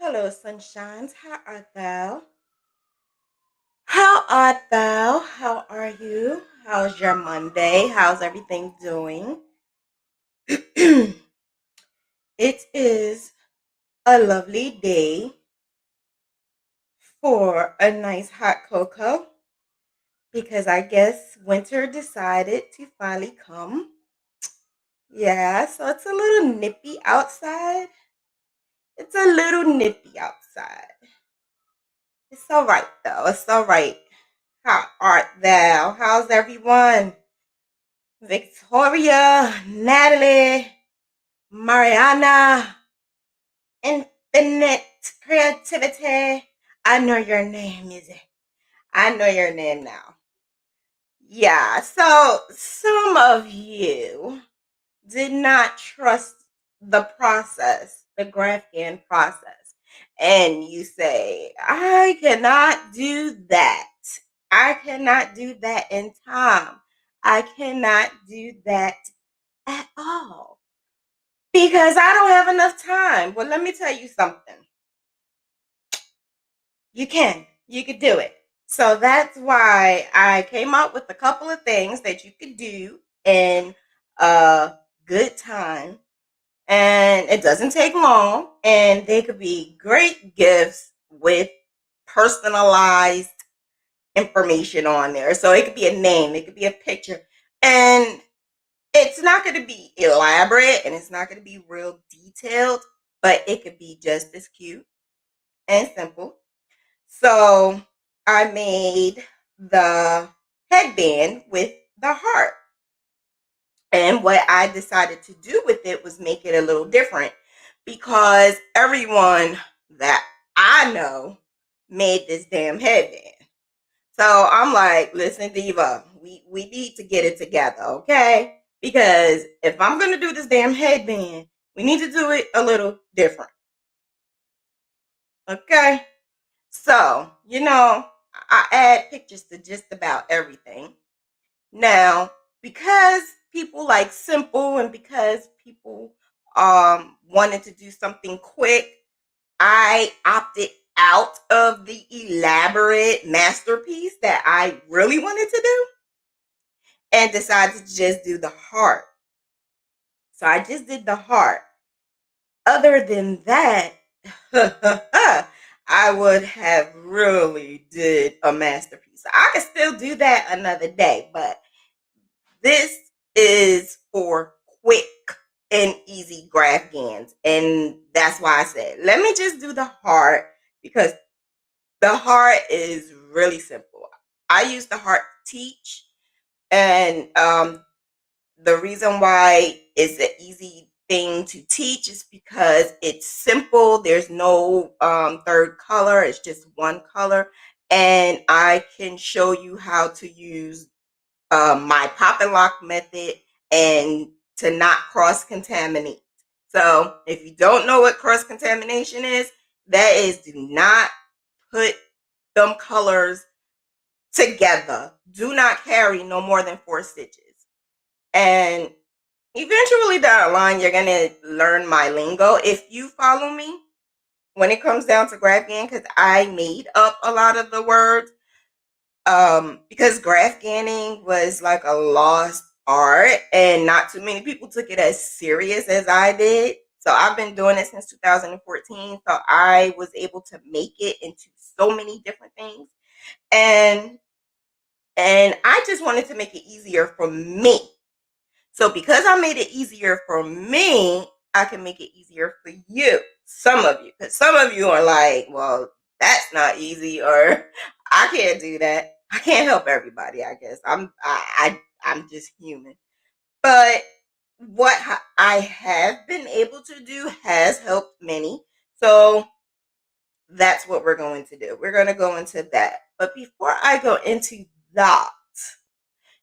Hello, sunshines. How art thou? How art thou? How are you? How's your Monday? How's everything doing? It is a lovely day for a nice hot cocoa because I guess winter decided to finally come. Yeah, so it's a little nippy outside. It's a little nippy outside. It's all right, though. It's all right. How art thou? How's everyone? Victoria, Natalie, Mariana, Infinite Creativity. I know your name, is it? I know your name now. Yeah, so some of you did not trust the process, the Graphghan process. And you say, I cannot do that. I cannot do that in time. I cannot do that at all because I don't have enough time. Well, let me tell you something. You can. You could do it. So that's why I came up with a couple of things that you could do in a good time. And it doesn't take long. And they could be great gifts with personalized information on there. So it could be a name, it could be a picture. And it's not going to be elaborate and it's not going to be real detailed, but it could be just as cute and simple. So I made the headband with the heart. And what I decided to do with it was make it a little different because everyone that I know made this damn headband. So I'm like, listen, Diva, we need to get it together, okay? Because if I'm going to do this damn headband, we need to do it a little different, okay? So, I add pictures to just about everything. Now, because people like simple and because people wanted to do something quick, I opted out of the elaborate masterpiece that I really wanted to do and decided to just do the heart. So I just did the heart. Other than that, I would have really did a masterpiece. I could still do that another day, but this is for quick and easy Graphghans. And that's why I said, let me just do the heart because the heart is really simple. I use the heart to teach. And the reason why it's an easy thing to teach is because it's simple. There's no third color. It's just one color. And I can show you how to use my pop and lock method and to not cross contaminate. So if you don't know what cross contamination is, that is do not put them colors together. Do not carry no more than 4 stitches. And eventually down the line, you're going to learn my lingo. If you follow me, when it comes down to Graphghan, because I made up a lot of the words, because Graphghanning was like a lost art and not too many people took it as serious as I did. So I've been doing it since 2014. So I was able to make it into so many different things. And I just wanted to make it easier for me. So because I made it easier for me, I can make it easier for you. Some of you, because some of you are like, well, that's not easy, or I can't do that. I can't help everybody. I guess I'm just human. But what I have been able to do has helped many. So that's what we're going to do. We're going to go into that. But before I go into that,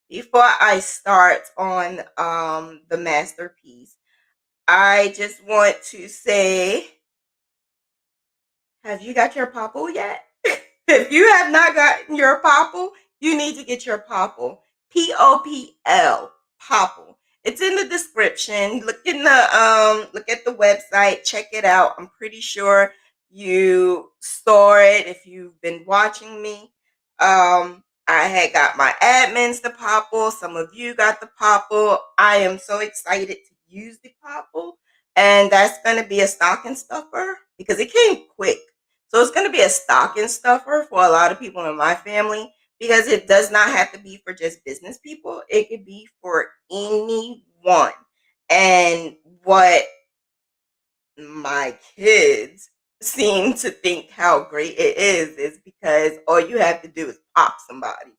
before I start on the masterpiece, I just want to say, have you got your Popl yet? If you have not gotten your Popl, you need to get your Popl. Popl. Popl. It's in the description. Look at the website. Check it out. I'm pretty sure you saw it if you've been watching me. I had got my admins the Popl. Some of you got the Popl. I am so excited to use the Popl. And that's going to be a stocking stuffer because it came quick. So it's going to be a stocking stuffer for a lot of people in my family because it does not have to be for just business people. It could be for anyone. And what my kids seem to think how great it is because all you have to do is pop somebody.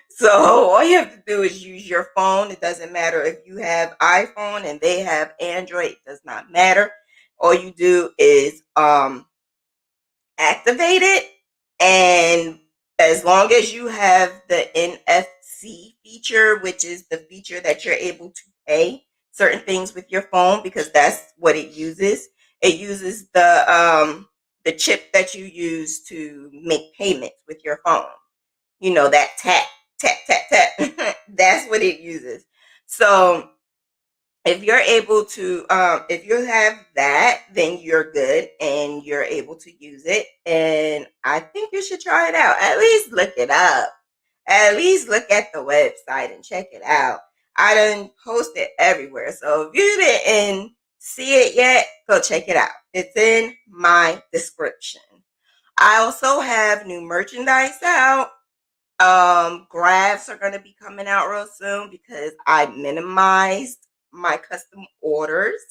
So all you have to do is use your phone. It doesn't matter if you have iPhone and they have Android. It does not matter. All you do is activate it, and as long as you have the NFC feature, which is the feature that you're able to pay certain things with your phone, because that's what it uses. It uses the chip that you use to make payments with your phone. You know, that tap tap tap tap. That's what it uses. So if you're able to if you have that, then you're good and you're able to use it, and I think you should try it out. At least look it up, at least look at the website and check it out. I done post it everywhere, so if you didn't see it yet, go check it out. It's in my description. I also have new merchandise out. Graphs are going to be coming out real soon because I minimized my custom orders.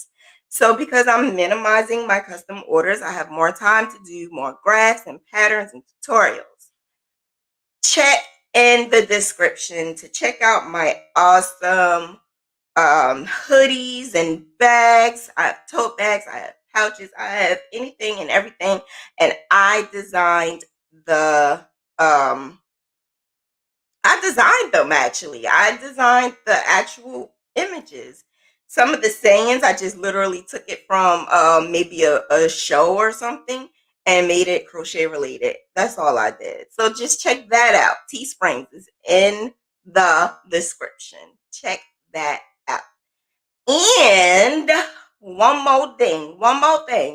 So because I'm minimizing my custom orders, I have more time to do more graphs and patterns and tutorials. Check in the description to check out my awesome hoodies and bags. I have tote bags, I have pouches, I have anything and everything. And um I designed them actually. I designed the actual images. Some of the sayings, I just literally took it from maybe a show or something and made it crochet related. That's all I did. So just check that out. Teesprings is in the description. Check that out. And one more thing,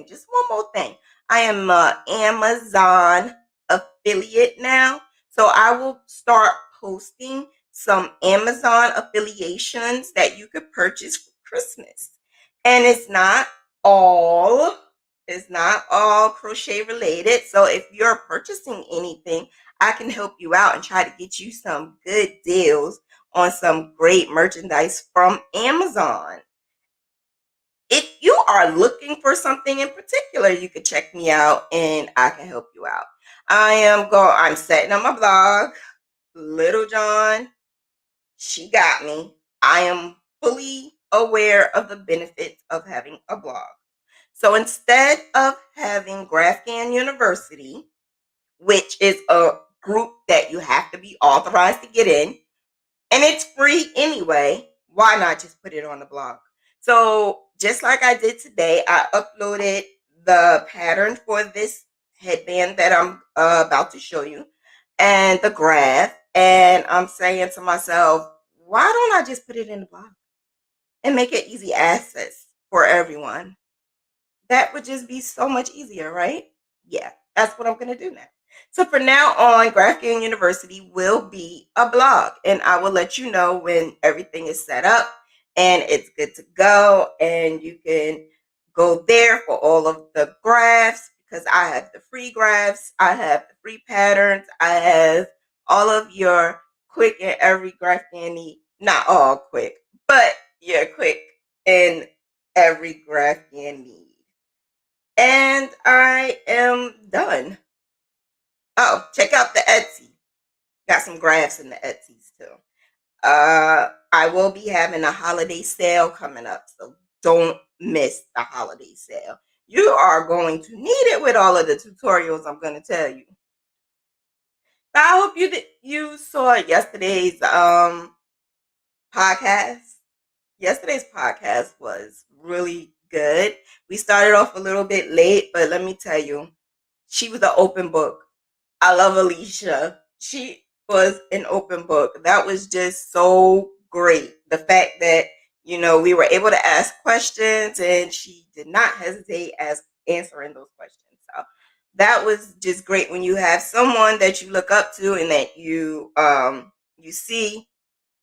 just one more thing. I am an Amazon affiliate now. So I will start posting some Amazon affiliations that you could purchase for Christmas. And all, it's not all crochet related. So if you're purchasing anything, I can help you out and try to get you some good deals on some great merchandise from Amazon. If you are looking for something in particular, you could check me out and I can help you out. I'm setting up my blog. Little John, she got me. I am fully aware of the benefits of having a blog. So instead of having Graphghan University, which is a group that you have to be authorized to get in, and it's free anyway, why not just put it on the blog? So just like I did today, I uploaded the pattern for this headband that I'm about to show you and the graph, and I'm saying to myself, why don't I just put it in the blog and make it easy access for everyone? That would just be so much easier, right? Yeah, that's what I'm going to do now. So for now on, Graphghan University will be a blog, and I will let you know when everything is set up and it's good to go, and you can go there for all of the graphs because I have the free graphs, I have the free patterns, I have all of your quick and every Graphghan need. Not all quick, but your quick and every Graphghan need. And I am done. Oh, check out the Etsy. Got some graphs in the Etsy's too. I will be having a holiday sale coming up, so don't miss the holiday sale. You are going to need it with all of the tutorials I'm going to tell you. But I hope you saw yesterday's podcast. Yesterday's podcast was really good. We started off a little bit late, but let me tell you, she was an open book. I love Alicia. She was an open book. That was just so great. The fact that, we were able to ask questions and she did not hesitate as answering those questions. So that was just great when you have someone that you look up to and that you see,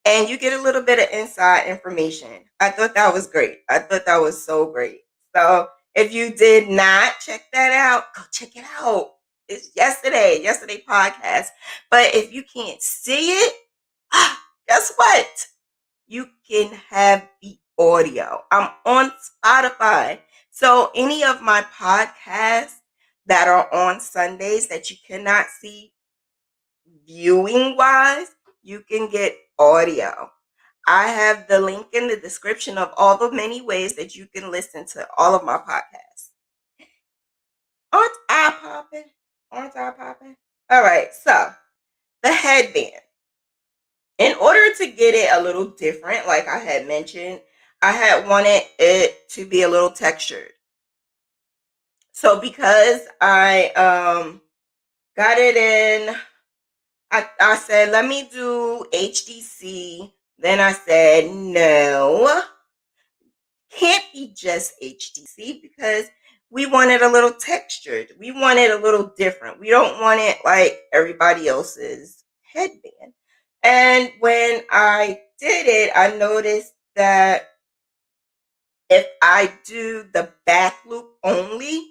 and you get a little bit of inside information. I thought that was great. I thought that was so great. So if you did not check that out, go check it out. It's yesterday podcast. But if you can't see it, guess what? You can have the audio. I'm on Spotify. So any of my podcasts that are on Sundays that you cannot see viewing wise, you can get audio. I have the link in the description of all the many ways that you can listen to all of my podcasts. Aren't I popping? Aren't I popping? All right, so the headband. In order to get it a little different, like I had mentioned, I had wanted it to be a little textured. So because I got it in, I said, let me do HDC. Then I said, no, can't be just HDC because we want it a little textured. We want it a little different. We don't want it like everybody else's headband. And when I did it, I noticed that if I do the back loop only,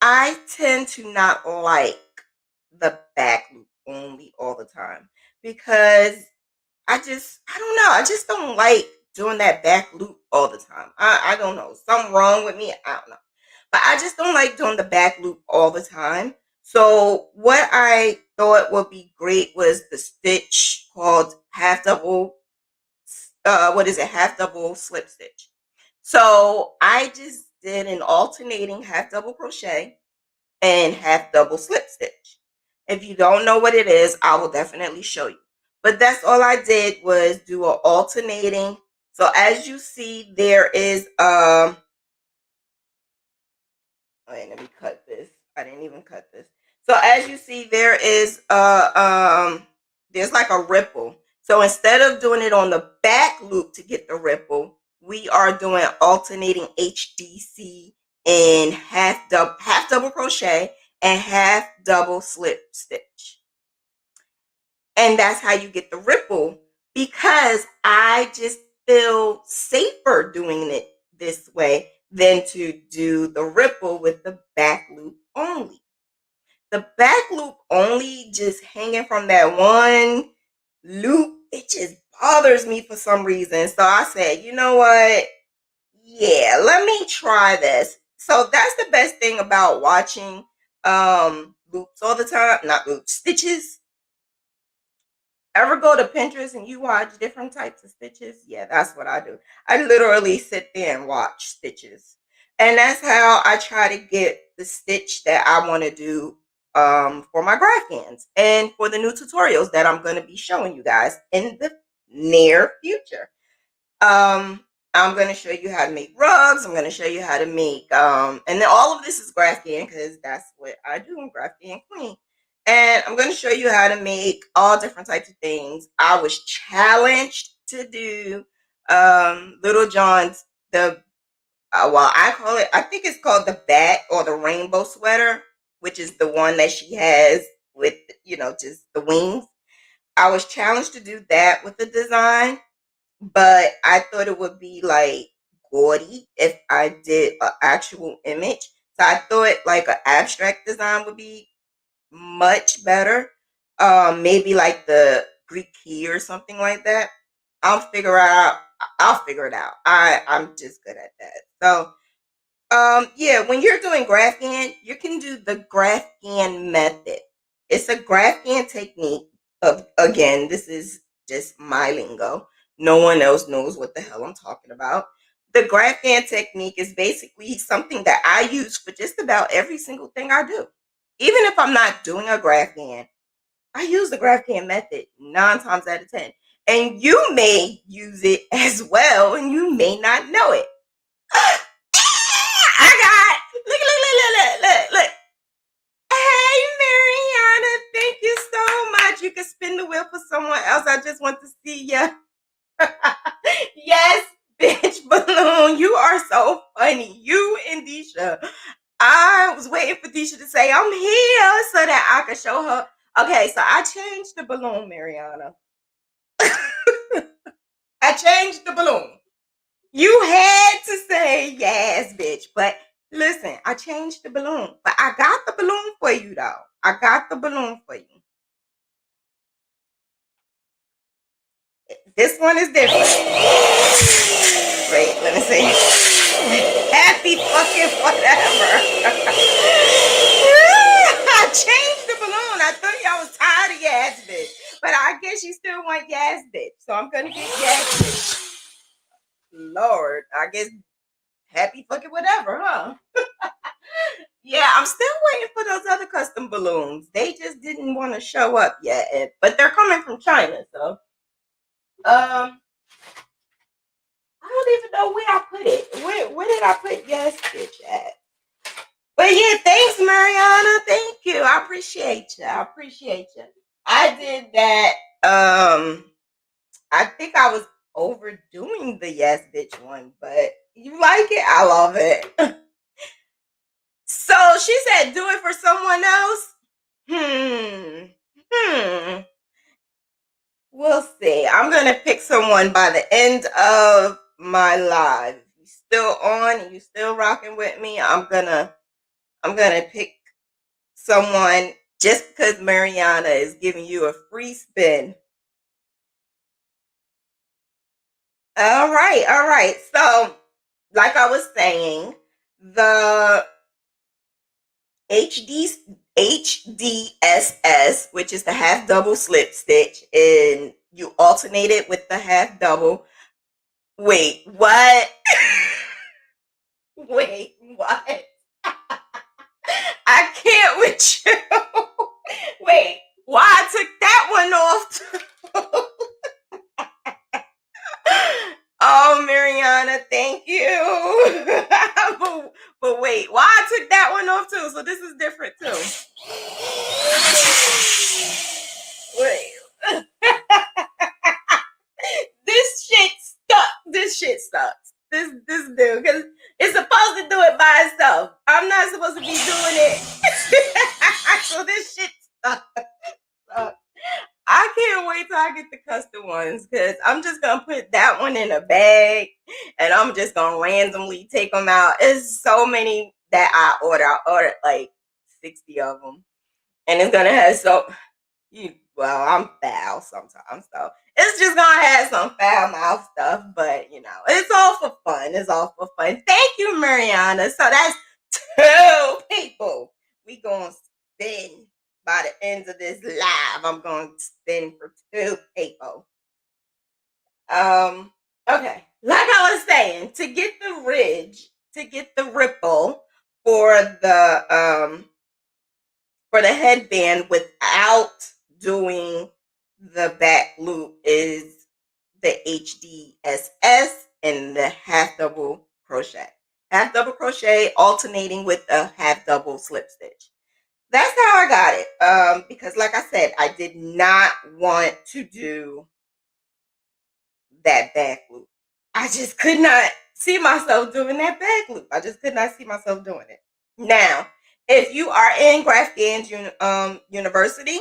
I tend to not like the back loop only all the time because I don't know. I just don't like doing that back loop all the time. I don't know. Something wrong with me. I don't know. But I just don't like doing the back loop all the time. So what I thought would be great was the stitch called half double, half double slip stitch. So I just did an alternating half double crochet and half double slip stitch. If you don't know what it is, I will definitely show you. But that's all I did was do an alternating. So as you see, there is wait, let me cut this. I didn't even cut this. So as you see, there is there's like a ripple. So instead of doing it on the back loop to get the ripple, we are doing alternating HDC and half double crochet and half double slip stitch. And that's how you get the ripple, because I just feel safer doing it this way than to do the ripple with the back loop only. The back loop only, just hanging from that one loop, it just bothers me for some reason. So I said, you know what? Yeah, let me try this. So that's the best thing about watching loops all the time, not loops, stitches. Ever go to Pinterest and you watch different types of stitches? Yeah, that's what I do. I literally sit there and watch stitches. And that's how I try to get the stitch that I want to do for my Graphghans and for the new tutorials that I'm going to be showing you guys in the near future. I'm going to show you how to make rugs. I'm going to show you how to make, and then all of this is Graphghan because that's what I do in Graphghan Queen. And I'm going to show you how to make all different types of things. I was challenged to do Little John's, I call it, I think it's called the bat or the rainbow sweater, which is the one that she has with, just the wings. I was challenged to do that with the design, but I thought it would be like gaudy if I did an actual image. So I thought like an abstract design would be much better. Maybe like the Greek key or something like that. I'll figure it out. I'm just good at that. So yeah, when you're doing Graphghan, you can do the Graphghan method. It's a Graphghan technique. Again, this is just my lingo. No one else knows what the hell I'm talking about. The Graphghan technique is basically something that I use for just about every single thing I do. Even if I'm not doing a Graphghan, I use the Graphghan method 9 times out of 10. And you may use it as well, and you may not know it. I got, look. Hey, Mariana, thank you so much. You can spin the wheel for someone else. I just want to see you. Yes, bitch balloon. You are so funny. You and Disha. I was waiting for Disha to say, I'm here, so that I could show her. Okay, so I changed the balloon, Mariana. I changed the balloon. You had to say yes, bitch. But listen, I changed the balloon. But I got the balloon for you, though. I got the balloon for you. This one is different. Wait, let me see. Happy fucking whatever. I changed the balloon. I thought y'all was tired of yes, bitch. But I guess you still want yes, bitch. So I'm going to get yes, bitch. Lord, I guess happy fucking whatever, huh? Yeah, I'm still waiting for those other custom balloons. They just didn't want to show up yet, but they're coming from China, so I don't even know where I put it. Where did I put yes bitch at? But yeah, thanks, Mariana. Thank you. I appreciate you. I did that. I think I was overdoing the yes bitch one, but you like it? I love it. So she said, do it for someone else. We'll see. I'm gonna pick someone by the end of my live. If you still on and you still rocking with me, I'm gonna pick someone just because Mariana is giving you a free spin. All right. So, like I was saying, the HDSS, which is the half double slip stitch, and you alternate it with the half double. Wait, what? Wait, what? I can't with you. Wait, why I took that one off? Oh, Mariana, thank you. but wait, why I took that one off too? So this is different too. Wait. This shit sucks. This dude, because it's supposed to do it by itself. I'm not supposed to be doing it. So this shit sucks. I can't wait till I get the custom ones, because I'm just gonna put that one in a bag and I'm just gonna randomly take them out. It's so many that I ordered like 60 of them, and it's gonna have I'm foul sometimes, so it's just gonna have some foul mouth stuff, but it's all for fun. Thank you, Mariana. So that's 2 people we gonna spin by the end of this live. I'm gonna spin for 2 people. Okay, like I was saying, to get the ridge, to get the ripple for the headband without doing the back loop is the HDSS and the half double crochet. Half double crochet alternating with a half double slip stitch. That's how I got it. Because like I said, I did not want to do that back loop. I just could not see myself doing that back loop. I just could not see myself doing it. Now, if you are in Graphghan University,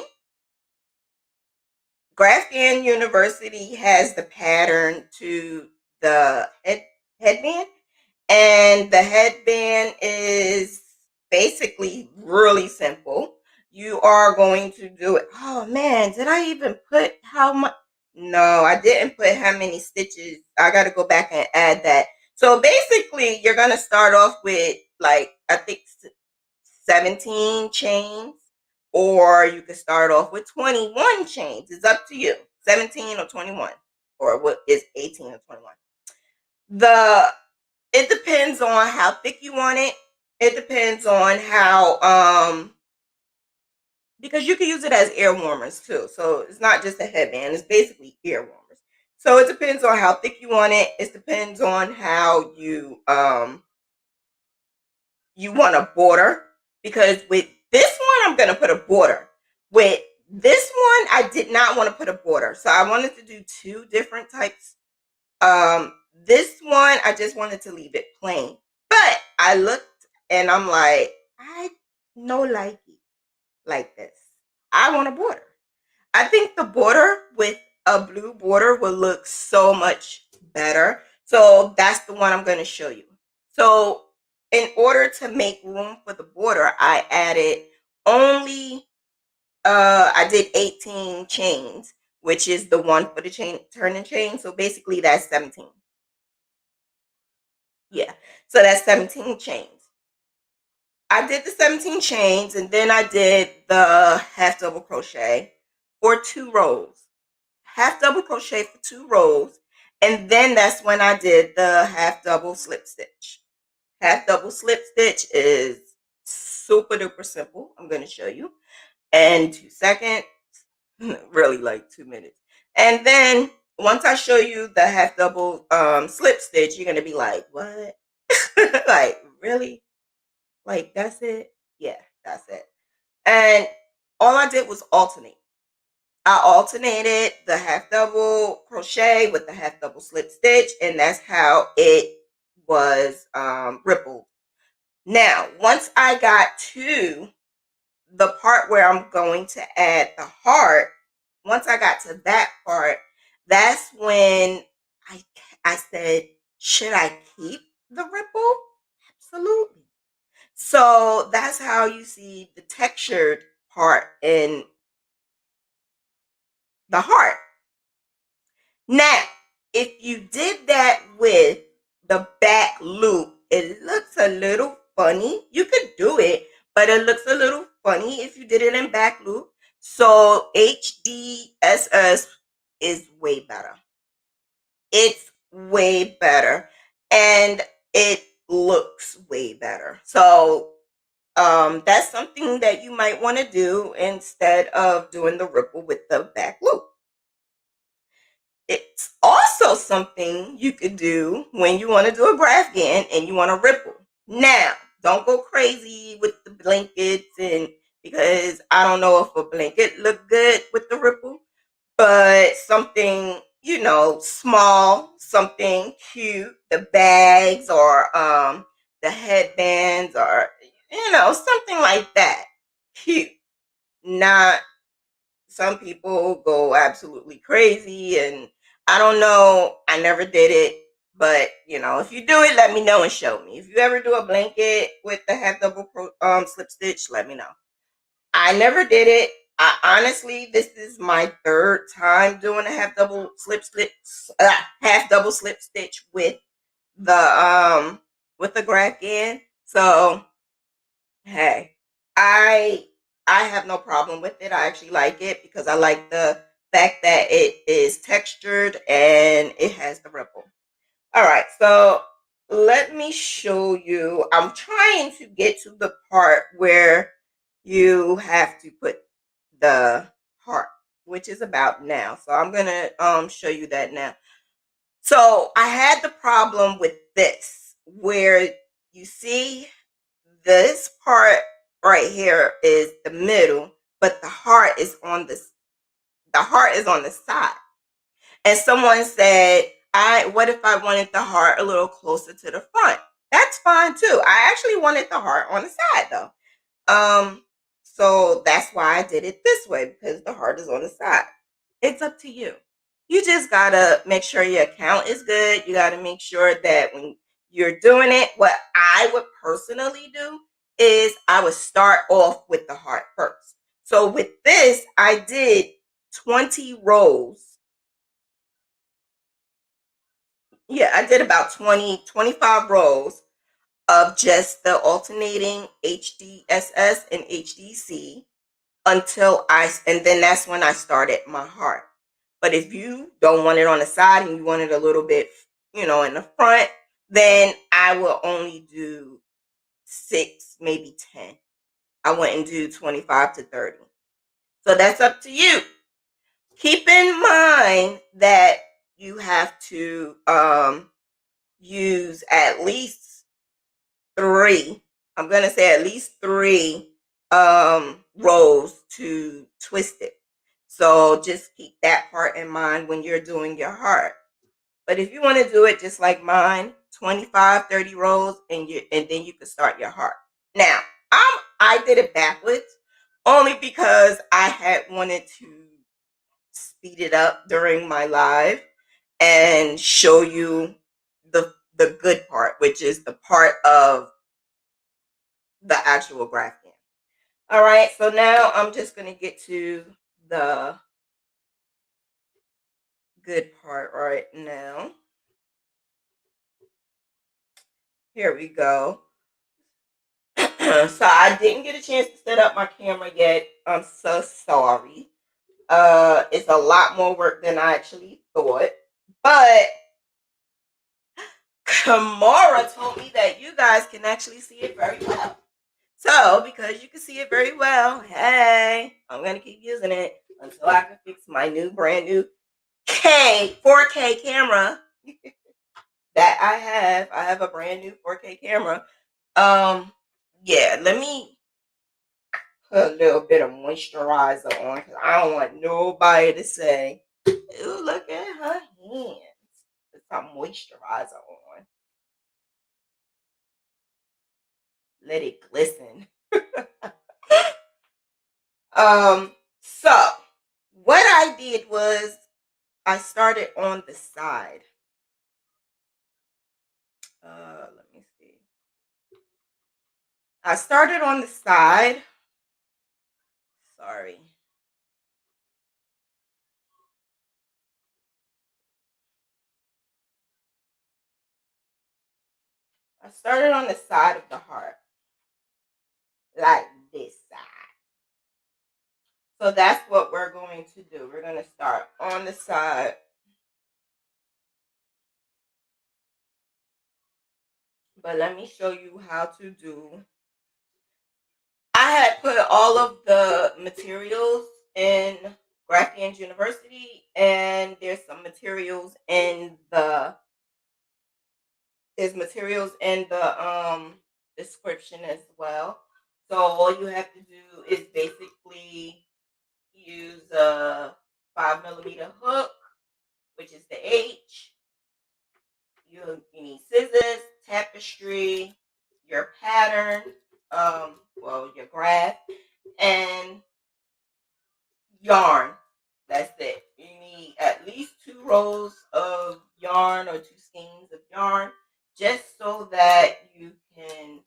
Graphghan University has the pattern to the headband, and the headband is basically really simple. You are going to do it. Oh man, did I even put how much? No, I didn't put how many stitches. I got to go back and add that. So basically, you're going to start off with, like, I think 17 chains, or you can start off with 21 chains. It's up to you. 17 or 21, or what is 18 or 21. It depends on how thick you want it. It depends on how because you can use it as ear warmers too. So it's not just a headband, it's basically ear warmers. So it depends on how thick you want it. It depends on how you want a border, because with this one I'm going to put a border. With this one I did not want to put a border. So I wanted to do 2 different types. This one I just wanted to leave it plain. But I looked and I'm like, I no likey like this. I want a border. I think the border with a blue border will look so much better. So that's the one I'm going to show you. So in order to make room for the border, I added only, I did 18 chains, which is the one for the chain turning chain. So basically that's 17. Yeah. So that's 17 chains. I did the 17 chains and then I did the half double crochet for 2 rows. Half double crochet for 2 rows, and then that's when I did the half double slip stitch. Half double slip stitch is super duper simple. I'm going to show you in 2 seconds, really like 2 minutes. And then once I show you the half double slip stitch, you're going to be like, what? Like, really? Like, that's it? Yeah, that's it. And all I did was alternate. I alternated the half double crochet with the half double slip stitch, and that's how it was rippled. Now, once I got to the part where I'm going to add the heart, once I got to that part, that's when I said, should I keep the ripple? Absolutely. So that's how you see the textured part in the heart. Now, if you did that with the back loop, it looks a little funny. You could do it, but it looks a little funny if you did it in back loop. So HDSS is way better. It's way better. And it looks way better. So that's something that you might want to do instead of doing the ripple with the back loop. It's also something you could do when you want to do a Graphghan and you want to ripple. Now, don't go crazy with the blankets, and because I don't know if a blanket look good with the ripple, but something, you know, small, something cute, the bags or the headbands or, you know, something like that. Cute. Not, some people go absolutely crazy, and I don't know, I never did it, but you know, if you do it, let me know and show me. If you ever do a blanket with the half double slip stitch, let me know. I never did it. I honestly, this is my 3rd time doing a half double slip stitch with the Graphghan. So hey, I I have no problem with it. I actually like it because I like the fact that it is textured and it has the ripple. All right, so let me show you. I'm trying to get to the part where you have to put the heart, which is about now. So I'm gonna show you that now. So I had the problem with this where you see this part right here is the middle, but the heart is on the side. And someone said, what if I wanted the heart a little closer to the front? That's fine too. I actually wanted the heart on the side though. So that's why I did it this way, because the heart is on the side. It's up to you. You just gotta make sure your account is good. You gotta make sure that when you're doing it, what I would personally do is I would start off with the heart first. So with this, I did 20 rows. Yeah, I did about 25 rows of just the alternating HDSS and HDC and then that's when I started my heart. But if you don't want it on the side and you want it a little bit, you know, in the front, then I will only do 6, maybe 10. I wouldn't do 25 to 30. So that's up to you. Keep in mind that you have to use at least 3. I'm going to say at least 3 rows to twist it. So just keep that part in mind when you're doing your heart. But if you want to do it just like mine, 25, 30 rows, and then you can start your heart. Now, I'm I did it backwards only because I had wanted to speed it up during my live and show you the good part, which is the part of the actual Graphghan. All right, so now I'm just going to get to the good part right now. Here we go. So I didn't get a chance to set up my camera yet. I'm so sorry. It's a lot more work than I actually thought. But Kamara told me that you guys can actually see it very well. So, because you can see it very well, hey, I'm going to keep using it until I can fix my brand new 4K camera that I have. I have a brand new 4K camera. Yeah, let me put a little bit of moisturizer on because I don't want nobody to say, ooh, look at her hands. Put some moisturizer on. Let it glisten. So what I did was I started on the side. Let me see. I started on the side. Sorry. I started on the side of the heart. Like this side. So that's what we're going to do. We're going to start on the side. But let me show you how to do. I had put all of the materials in Graphghan University, and there's some materials in the description as well. So all you have to do is basically use a 5mm hook, which is the H. You need scissors, tapestry, your pattern, your graph, and yarn. That's it. You need at least 2 rows of yarn or 2 skeins of yarn, just so that you can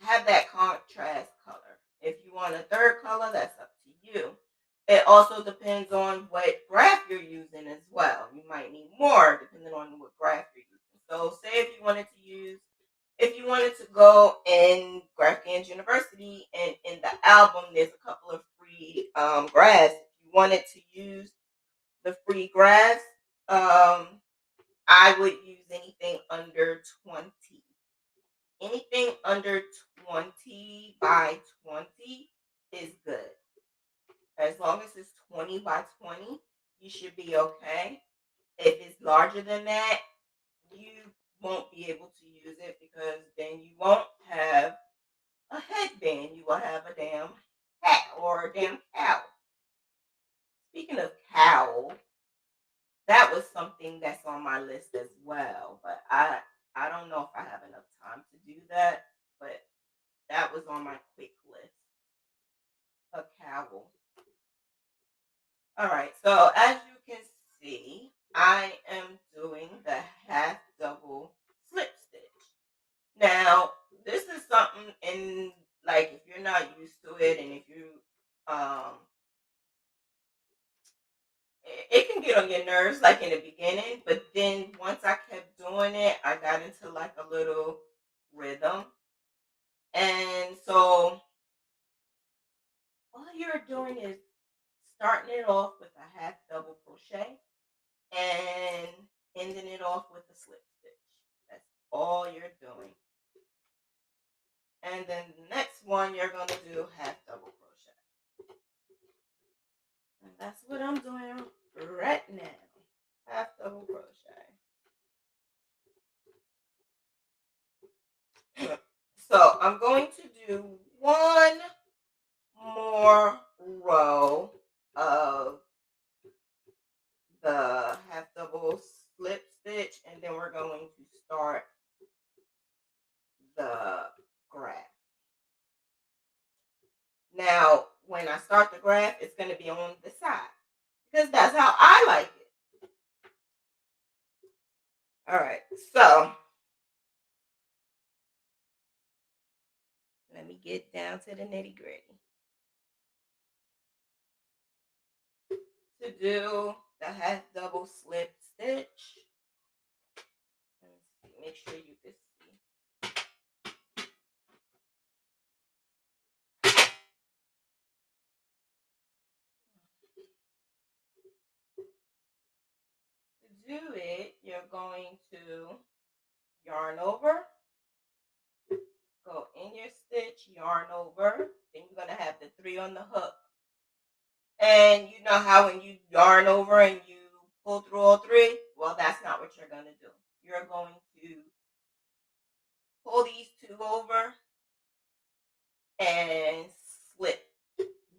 have that contrast color. If you want a third color, that's up to you. It also depends on what graph you're using as well. You might need more depending on what graph you're using. So say if you wanted to go in Graphghan University, and in the album there's a couple of free graphs. If you wanted to use the free graphs, I would use anything under 20. Anything under 20 by 20 is good. As long as it's 20 by 20, you should be okay. If it's larger than that, you won't be able to use it because then you won't have a headband. You will have a damn hat or a damn cowl. Speaking of cowl, that was something that's on my list as well, but I don't know if I have enough time to do that, but that was on my quick list. A cowl. All right, so as you can see, I am doing the half double slip stitch. Now, this is something in, like, if you're not used to it, and if you it can get on your nerves like in the beginning, but then once I kept doing it, I got into like a little rhythm. And so all you're doing is starting it off with a half double crochet and ending it off with a slip stitch. That's all you're doing. And then the next one, you're going to do half double crochet. And that's what I'm doing right now. Half double crochet. So I'm going to do one more row of the half double slip stitch, and then we're going to start the graph. Now, when I start the graph, it's going to be on the side because that's how I like it. All right, so let me get down to the nitty gritty. To do the half double slip stitch, make sure you can see. To do it, you're going to yarn over, go in your stitch, yarn over, then you're going to have the 3 on the hook. And you know how when you yarn over and you pull through all 3? Well, that's not what you're going to do. You're going to pull these 2 over and slip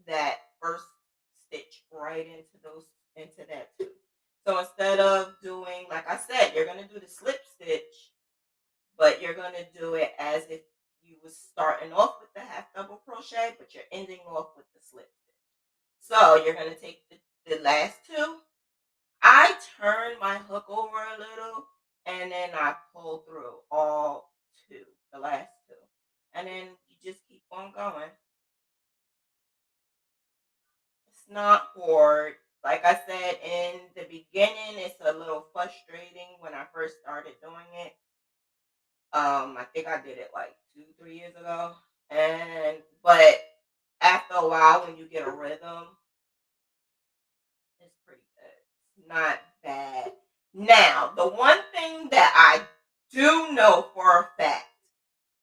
that first stitch right into that 2. So instead of doing, like I said, you're going to do the slip stitch, but you're going to do it as if you was starting off with the half double crochet, but you're ending off with the slip stitch. So you're going to take the last 2. I turn my hook over a little, and then I pull through all 2, the last 2. And then you just keep on going. It's not hard. Like I said, in the beginning, it's a little frustrating when I first started doing it. I think I did it like 2-3 years ago. But after a while, when you get a rhythm, it's pretty good. It's not bad. Now, the one thing that I do know for a fact,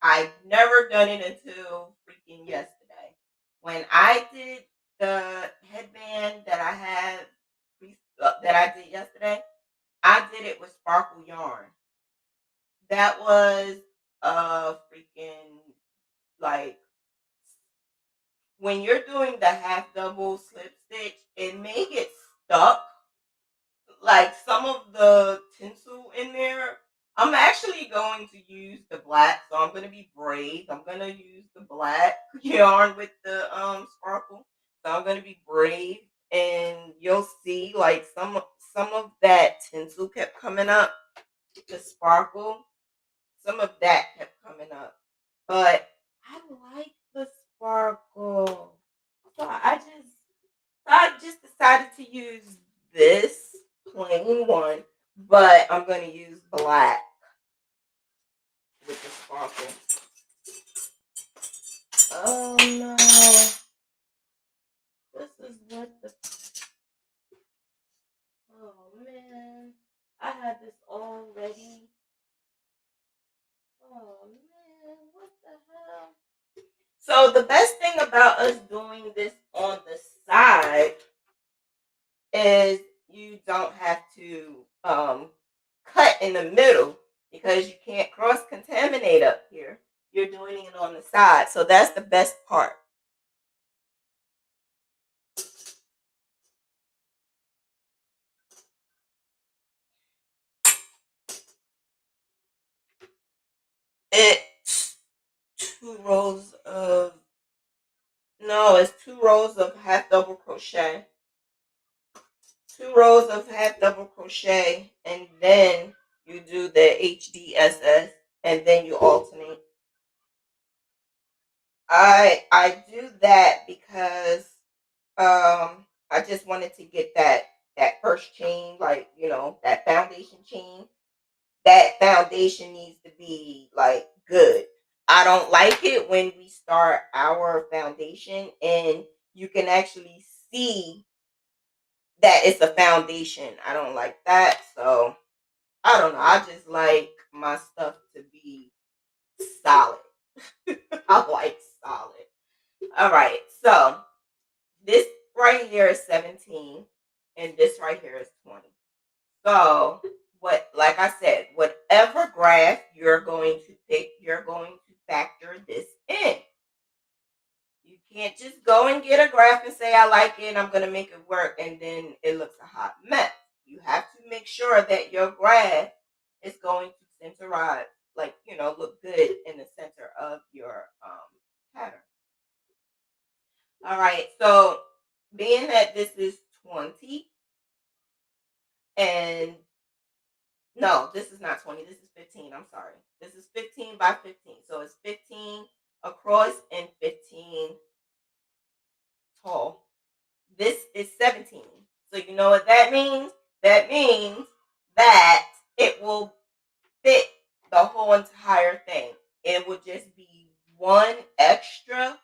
I've never done it until freaking yesterday. When I did the headband that I did yesterday, I did it with sparkle yarn. That was a freaking, like, when you're doing the half double slip stitch, it may get stuck. Like some of the tinsel in there, I'm actually going to use the black, so I'm going to be brave. I'm going to use the black yarn with the sparkle. So I'm going to be brave, and you'll see like some of that tinsel kept coming up, the sparkle. Some of that kept coming up, but I like the sparkle. So I just decided to use this plain one, but I'm going to use black with the sparkle. Oh no. This is what the... Oh man. I had this all ready. Oh man, what the hell? So the best thing about us doing this on the side is you don't have to cut in the middle because you can't cross contaminate up here. You're doing it on the side, so that's the best part. It's 2 rows of... No, it's 2 rows of half double crochet. 2 rows of half double crochet, and then you do the HDSS, and then you alternate. I do that because I just wanted to get that first chain, like, that foundation chain. That foundation needs to be like good. I don't like it when we start our foundation and you can actually see that it's a foundation. I don't like that. So I don't know. I just like my stuff to be solid. I like solid. All right. So this right here is 17 and this right here is 20. So like I said, whatever graph you're going to pick, you're going to factor this in. You can't just go and get a graph and say, I like it and I'm going to make it work, and then it looks a hot mess. You have to make sure that your graph is going to centerize, like, look good in the center of your pattern. All right, so being that this is 20, and no, this is not 20, this is 15. I'm sorry. This is 15 by 15. So it's 15 across and 15 tall. This is 17. So you know what that means? That means that it will fit the whole entire thing. It will just be one extra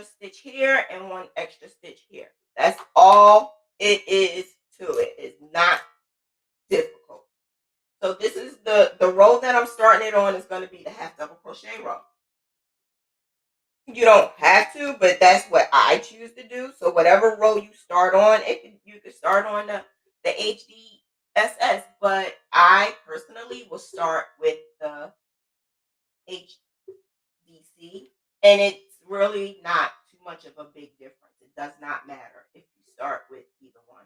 stitch here and one extra stitch here. That's all it is to it. It's not difficult. So this is the row that I'm starting it on is going to be the half double crochet row. You don't have to, but that's what I choose to do. So whatever row you start on, you could start on the HDSS, but I personally will start with the HDC, and it's really not too much of a big difference. It does not matter if you start with either one.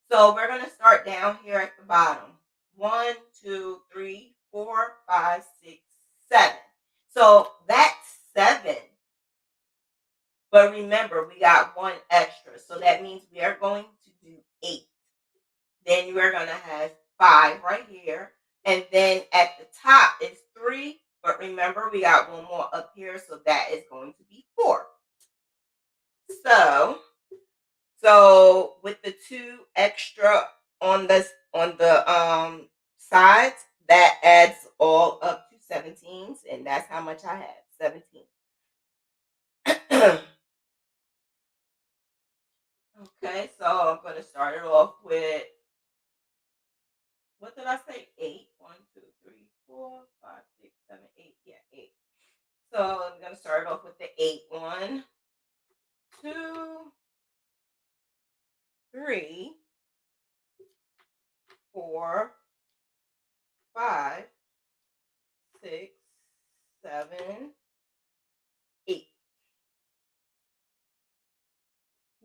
So we're going to start down here at the bottom. 1, 2, 3, 4, 5, 6, 7. So that's 7. But remember, we got one extra. So that means we are going to do 8. Then you are going to have 5 right here. And then at the top is 3. But remember, we got one more up here. So that is going to be 4. So with the 2 extra on the sides, that adds all up to 17s, and that's how much I have, 17. Okay, so I'm going to start it off with, what did I say? 8. 1, 2, 3, 4, 5, 6, 7, 8. Yeah, 8. So I'm going to start off with the 8. 1, 2, 3, 4, 5, 6, 7, 8.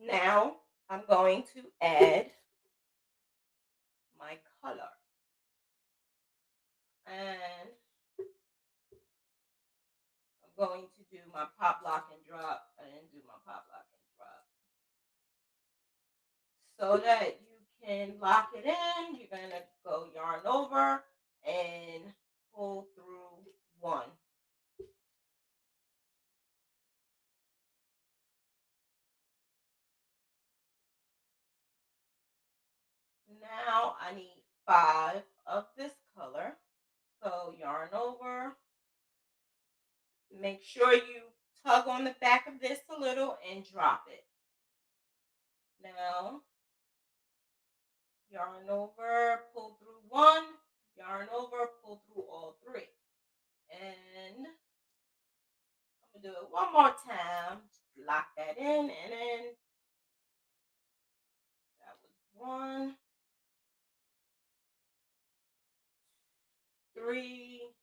Now I'm going to add my color. And I'm going to do my pop, lock, and drop. I didn't do my pop, lock, and drop. So that you can lock it in, you're going to go yarn over and pull through 1. Now I need 5 of this color. So yarn over. Make sure you tug on the back of this a little and drop it. Now yarn over, pull through 1, yarn over, pull through all 3. And I'm going to do it one more time. Lock that in, and then that was 1, 3,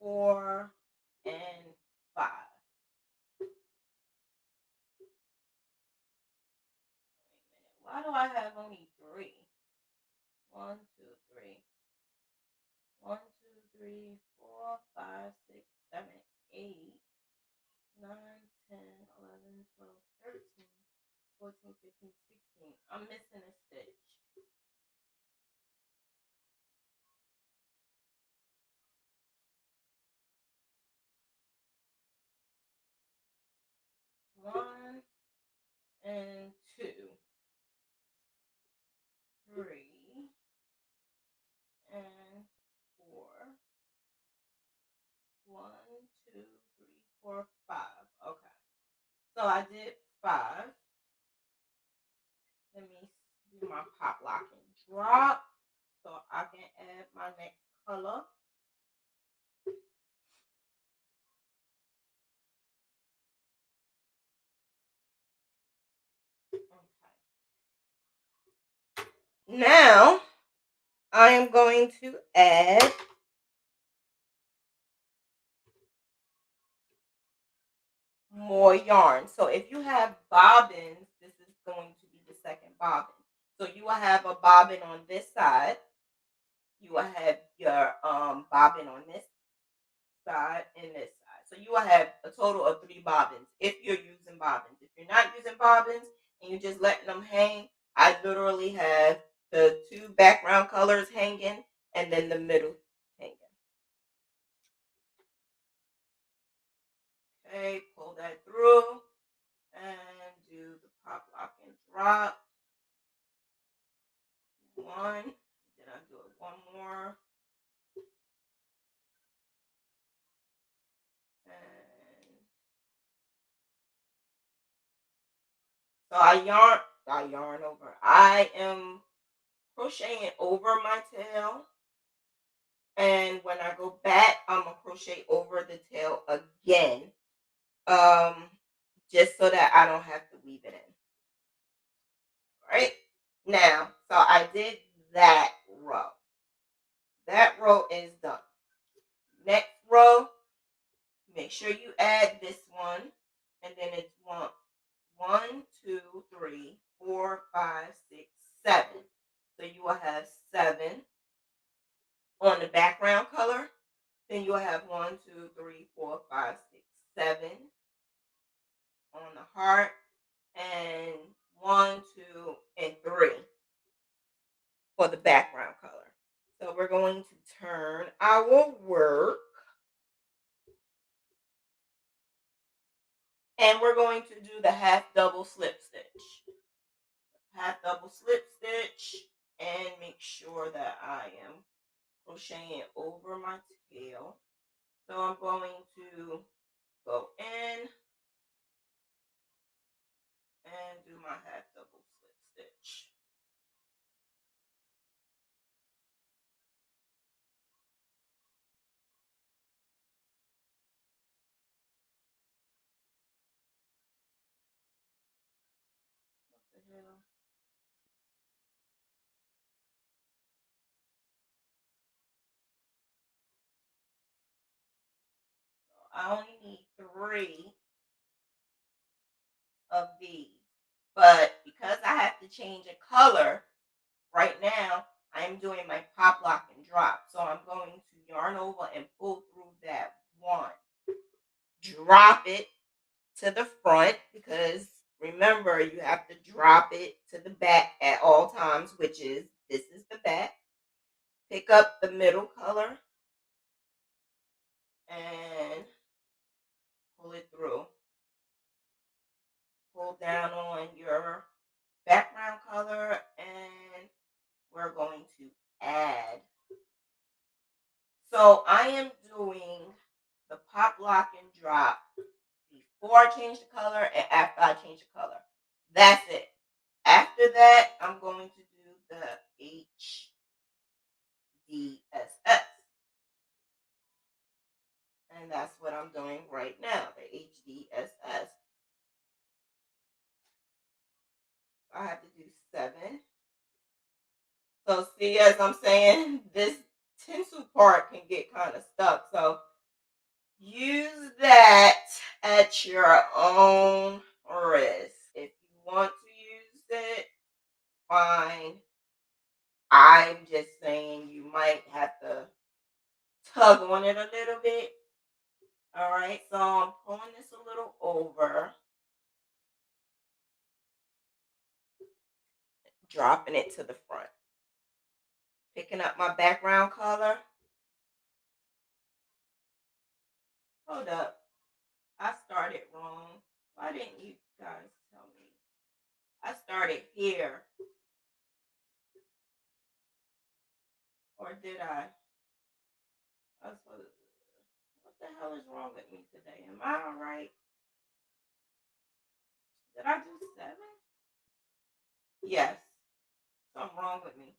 4, and 5. Why do I have only 3? 1, 2, 3. 1, 2, 3, 4, 5, 6, 7, 8, 9, 10, 11, 12, 13, 14, 15, 16. I'm missing a stitch. One and 2, 3, and 4. 1, 2, 3, 4, 5. Okay. So I did 5. Let me do my pop, lock, and drop so I can add my next color. Okay. Now I am going to add more yarn. So if you have bobbins, this is going to be the second bobbin. So you will have a bobbin on this side. You will have your bobbin on this side and this side. So you will have a total of 3 bobbins if you're using bobbins. If you're not using bobbins and you're just letting them hang, I literally have the 2 background colors hanging and then the middle hanging. Okay, pull that through and do the pop, lock, and drop. 1, then I do it 1 more. And so I yarn over. I am crocheting over my tail. And when I go back, I'm gonna crochet over the tail again. Just so that I don't have to weave it in. Right? Now, so I did that row. That row is done. Next row, make sure you add this one, and then it's 1, 2, 3, 4, 5, 6, 7. So you will have 7 on the background color. Then you will have 1, 2, 3, 4, 5, 6, 7 on the heart, and 1, 2, and 3 for the background color. So we're going to turn our work, and we're going to do the half double slip stitch. Half double slip stitch, and make sure that I am crocheting over my tail. So I'm going to go in and do my half double slip stitch. What the hell? I only need 3 of these, but because I have to change a color right now, I am doing my pop, lock, and drop. So I'm going to yarn over and pull through that one, drop it to the front, because remember, you have to drop it to the back at all times, which is, this is the back. Pick up the middle color and pull it through. Pull down on your background color, and we're going to add. So I am doing the pop, lock, and drop before I change the color and after I change the color. That's it. After that, I'm going to do the HDSS. And that's what I'm doing right now, the HDSS. I have to do 7. So see, as I'm saying, this tinsel part can get kind of stuck. So use that at your own risk. If you want to use it, fine. I'm just saying you might have to tug on it a little bit. All right, so I'm pulling this a little over, dropping it to the front, picking up my background color. Hold up, I started wrong. Why didn't you guys tell me? I started here. Or did I? I was supposed to, what the hell is wrong with me today? Am I all right? Did I do 7? Yes. Something wrong with me.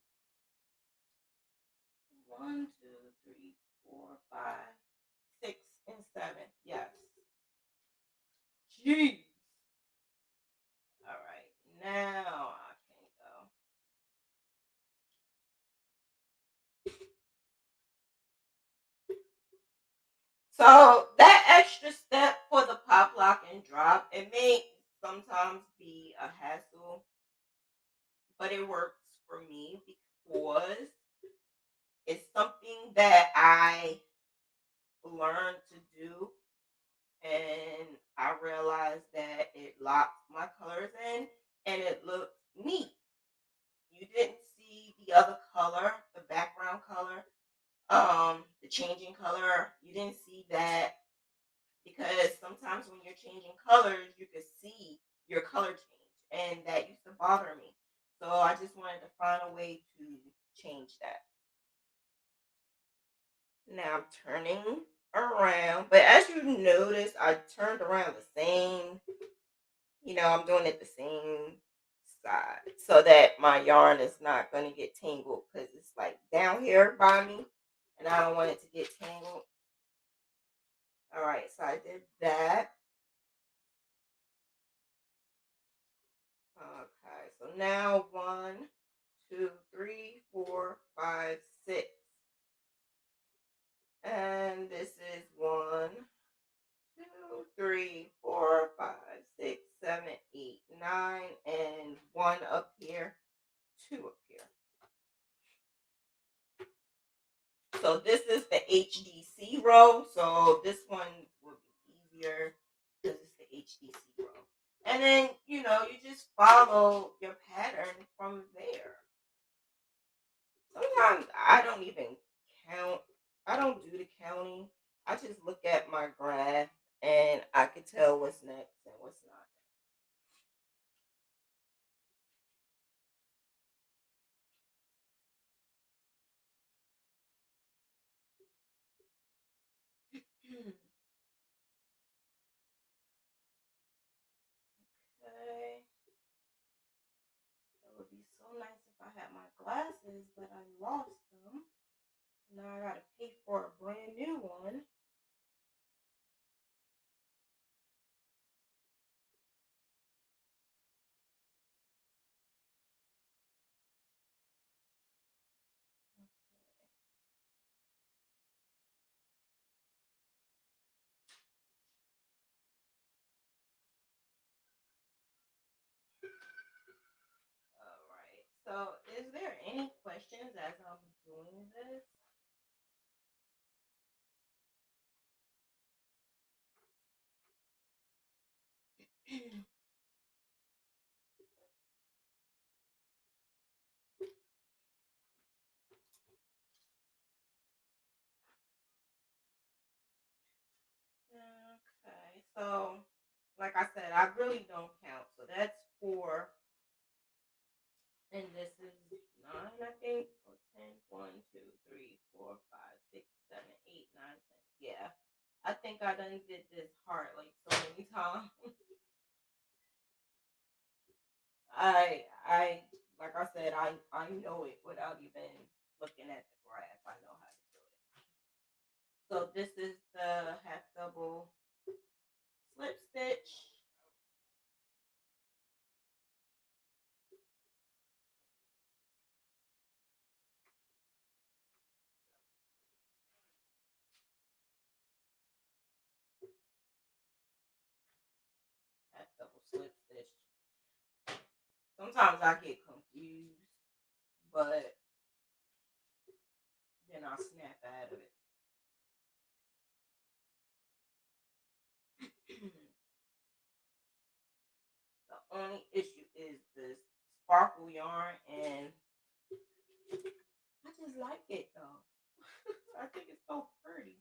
1, 2, 3, 4, 5, 6, and 7. Yes. Jeez. All right. Now I can go. So that extra step for the pop, lock, and drop, it may sometimes be a hassle, but it works for me because it's something that I learned to do and I realized that it locked my colors in and it looked neat. You didn't see the other color, the background color, the changing color. You didn't see that because sometimes when you're changing colors, you can see your color change, and that used to bother me. So I just wanted to find a way to change that. Now I'm turning around, but as you notice, I turned around the same, I'm doing it the same side so that my yarn is not going to get tangled because it's like down here by me and I don't want it to get tangled. All right, so I did that. Okay, so now 1, 2, 3, 4, 5, 6. And this is 1, 2, 3, 4, 5, 6, 7, 8, 9, and one up here, two up here. So this is the HDC row. So this one will be easier because it's the HDC row. And then, you just follow your pattern from there. Sometimes I don't even count. I don't do the counting. I just look at my graph and I can tell what's next and what's not. Okay. It would be so nice if I had my glasses, but I lost them. Now I gotta pay for a brand new one. All right. So, is there any questions as I'm doing this? Okay. So, like I said, I really don't count. So that's 4, and this is 9, I think, or 10. 1, 2, 3, 4, 5, 6, 7, 8, 9, 10. Yeah. I think I done did this part like so many times. I like I said, I know it without even looking at the graph. I know how to do it. So this is the half double slip stitch. Half double slip stitch. Sometimes I get confused, but then I snap out of it. The only issue is this sparkle yarn, and I just like it though. I think it's so pretty.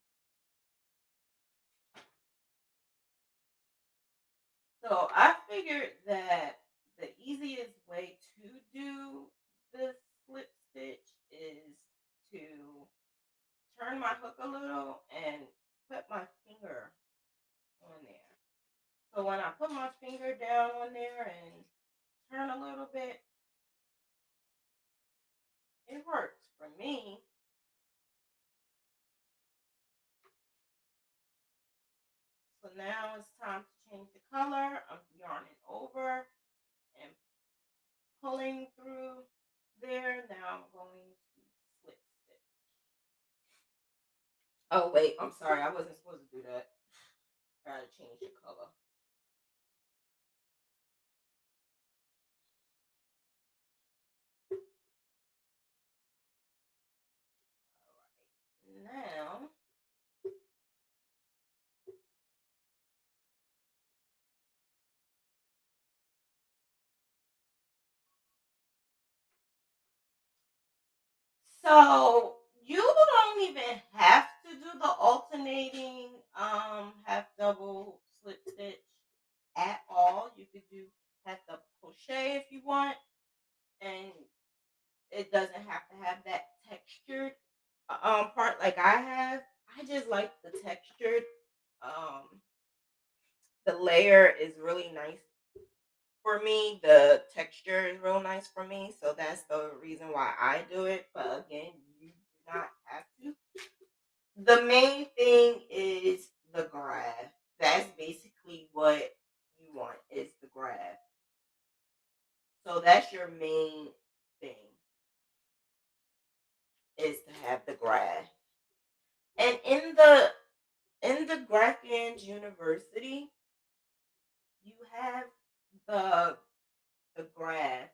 So I figured that the easiest way to do the slip stitch is to turn my hook a little and put my finger on there. So when I put my finger down on there and turn a little bit, it works for me. So now it's time to change the color. I'm yarning over and pulling through there. Now I'm going to slip stitch. Oh wait, I'm sorry. I wasn't supposed to do that. Gotta change the color. Now So you don't even have to do the alternating half double slip stitch at all. You could do half double crochet if you want, and it doesn't have to have that textured part like I have. I just like the textured. Um, the layer is really nice for me. The texture is real nice for me, so that's the reason why I do it. But again, you do not have to. The main thing is the graph. That's basically what you want is the graph. So that's your main thing is to have the graph. And in the Graphghan University, you have the the graph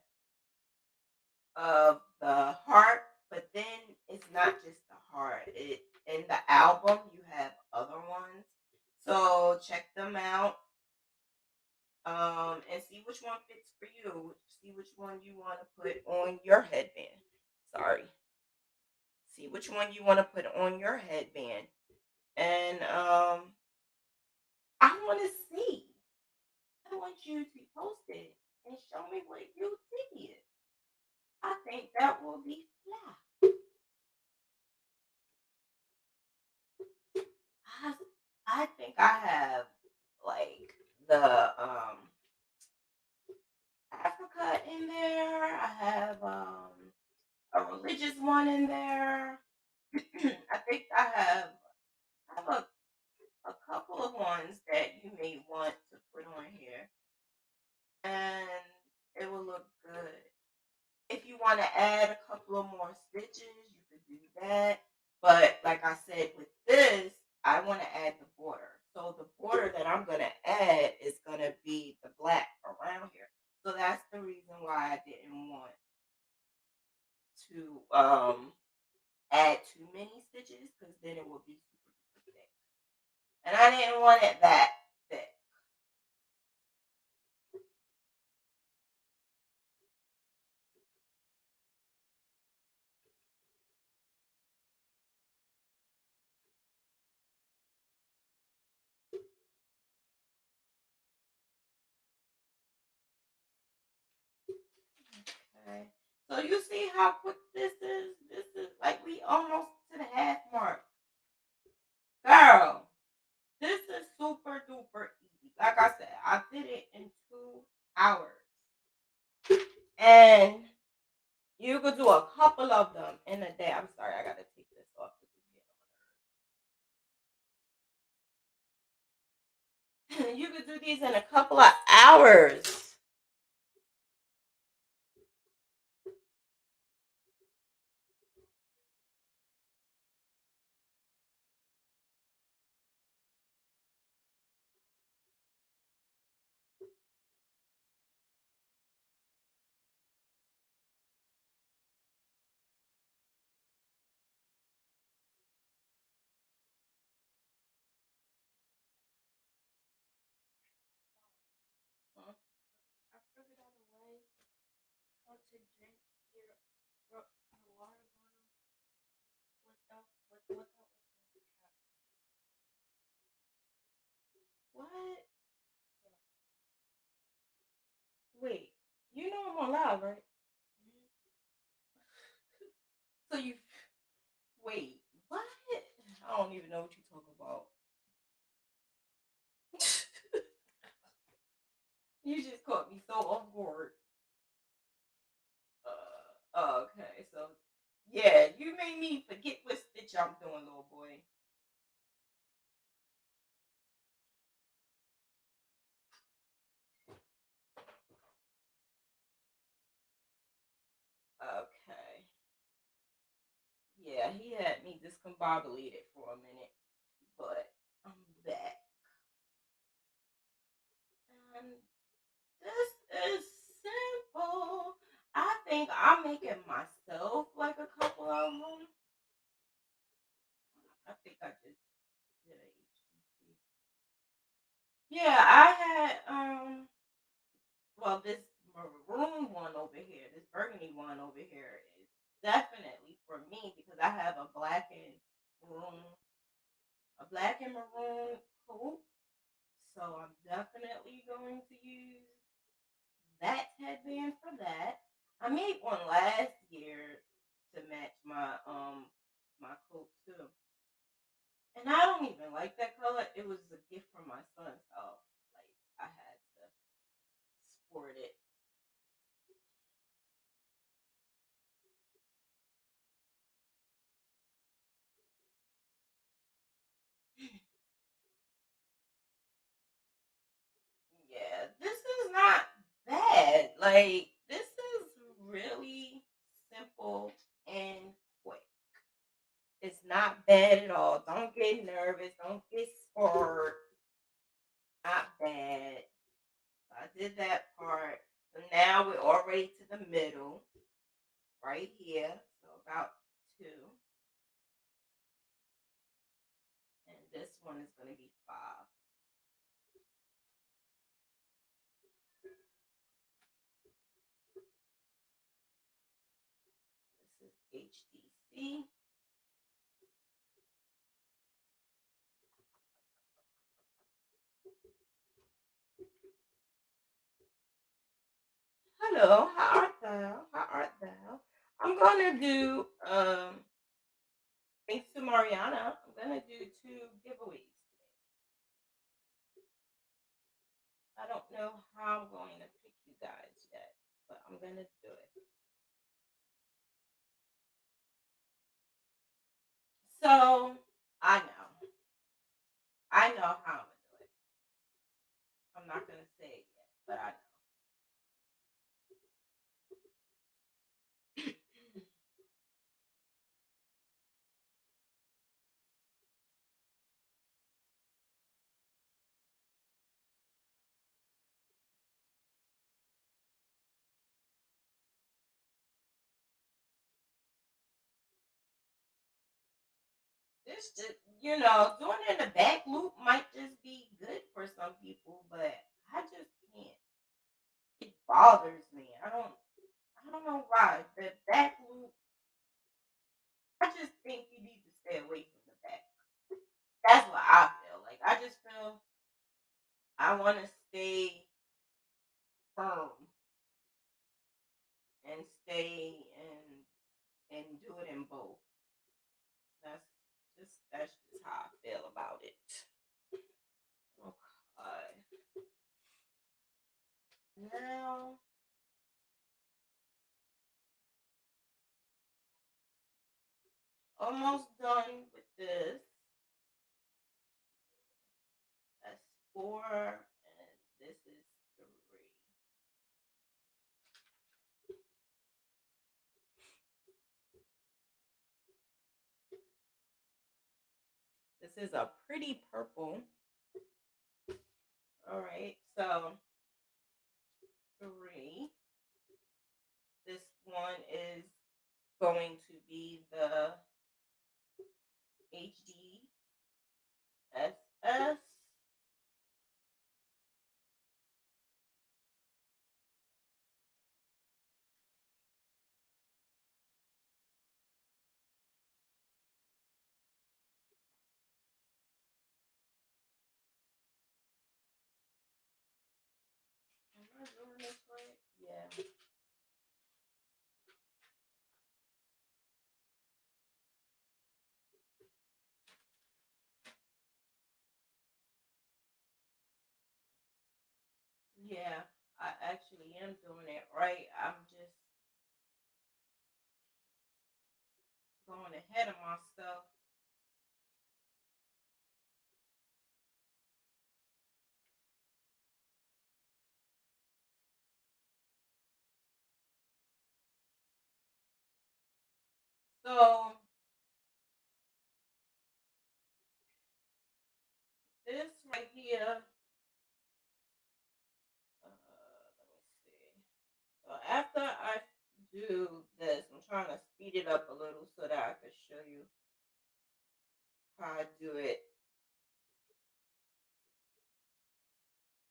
of the heart, but then it's not just the heart. It in the album you have other ones. So check them out. And see which one fits for you. See which one you want to put on your headband. Sorry. See which one you want to put on your headband. And I want to see. I want you to post it and show me what you did. I think that will be fly. I, I think I have like the Africa in there. I have a religious one in there. I think I have a couple of ones that you may want to put on here, and it will look good. If you want to add a couple of more stitches, you could do that. But like I said, with this, I want to add the border. So the border that I'm going to add is going to be the black around here. So that's the reason why I didn't want to add too many stitches because then it would be super thick. And I didn't want it that thick. Okay. So you see how quick this is? This is like we almost to the half mark. Girl, this is super duper easy. Like I said, I did it in 2 hours. And you could do a couple of them in a day. I'm sorry, I gotta take this off. You could do these in a couple of hours. I figured out a way how to drink your water bottle without opening the cap. What? Wait, you know I'm on live, right? So you wait, what? I don't even know what you're talking about. You just caught me so off guard. Okay, so yeah, you made me forget what stitch I'm doing, little boy. Okay. Yeah, he had me discombobulated for a minute, but I'm back. And this is simple. I think I'll make it myself, like a couple of them. I think I just did a HTC. Yeah, I had well this maroon one over here, this burgundy one over here is definitely for me because I have a black and maroon coat. So I'm definitely going to use that headband for that. I made one last year to match my coat too. And I don't even like that color. It was a gift from my son, so like I had to sport it. Yeah, this is not bad. Like this is really simple and quick. It's not bad at all. Don't get nervous. Don't get scared. Not bad. I did that part. So now we're already to the middle, right here. So about two. And this one is going to be five. This is HDC. Hello, how art thou? How art thou? I'm gonna do thanks to Mariana, I'm gonna do two giveaways today. I don't know how I'm going to pick you guys yet, but I'm gonna do it. So I know how I'm gonna do it. I'm not gonna say it yet, but I know. This just, doing it in the back loop might just be good for some people, but I just can't. It bothers me. I don't know why. The back loop, I just think you need to stay away from the back. That's what I feel. Like I just feel I want to stay firm and stay and do it in both. That's that's just how I feel about it. Okay. Now almost done with this. That's four, and this is three. This is a pretty purple. All right, so three. This one is going to be the HDSS. Am I doing this right? Yeah. Yeah, I actually am doing it right. I'm just going ahead of myself. So this right here, let me see. So after I do this, I'm trying to speed it up a little so that I can show you how I do it.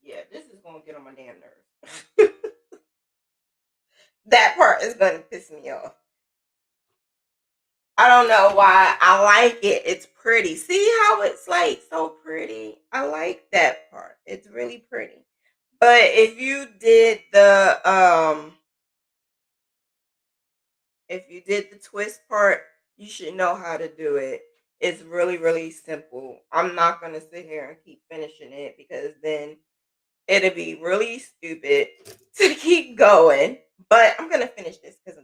Yeah, this is gonna get on my damn nerves. That part is gonna piss me off. I don't know why. I like it. It's pretty. See how it's like so pretty? I like that part. It's really pretty. But if you did the twist part, you should know how to do it. It's really, really simple. I'm not gonna sit here and keep finishing it because then it'll be really stupid to keep going. But I'm gonna finish this because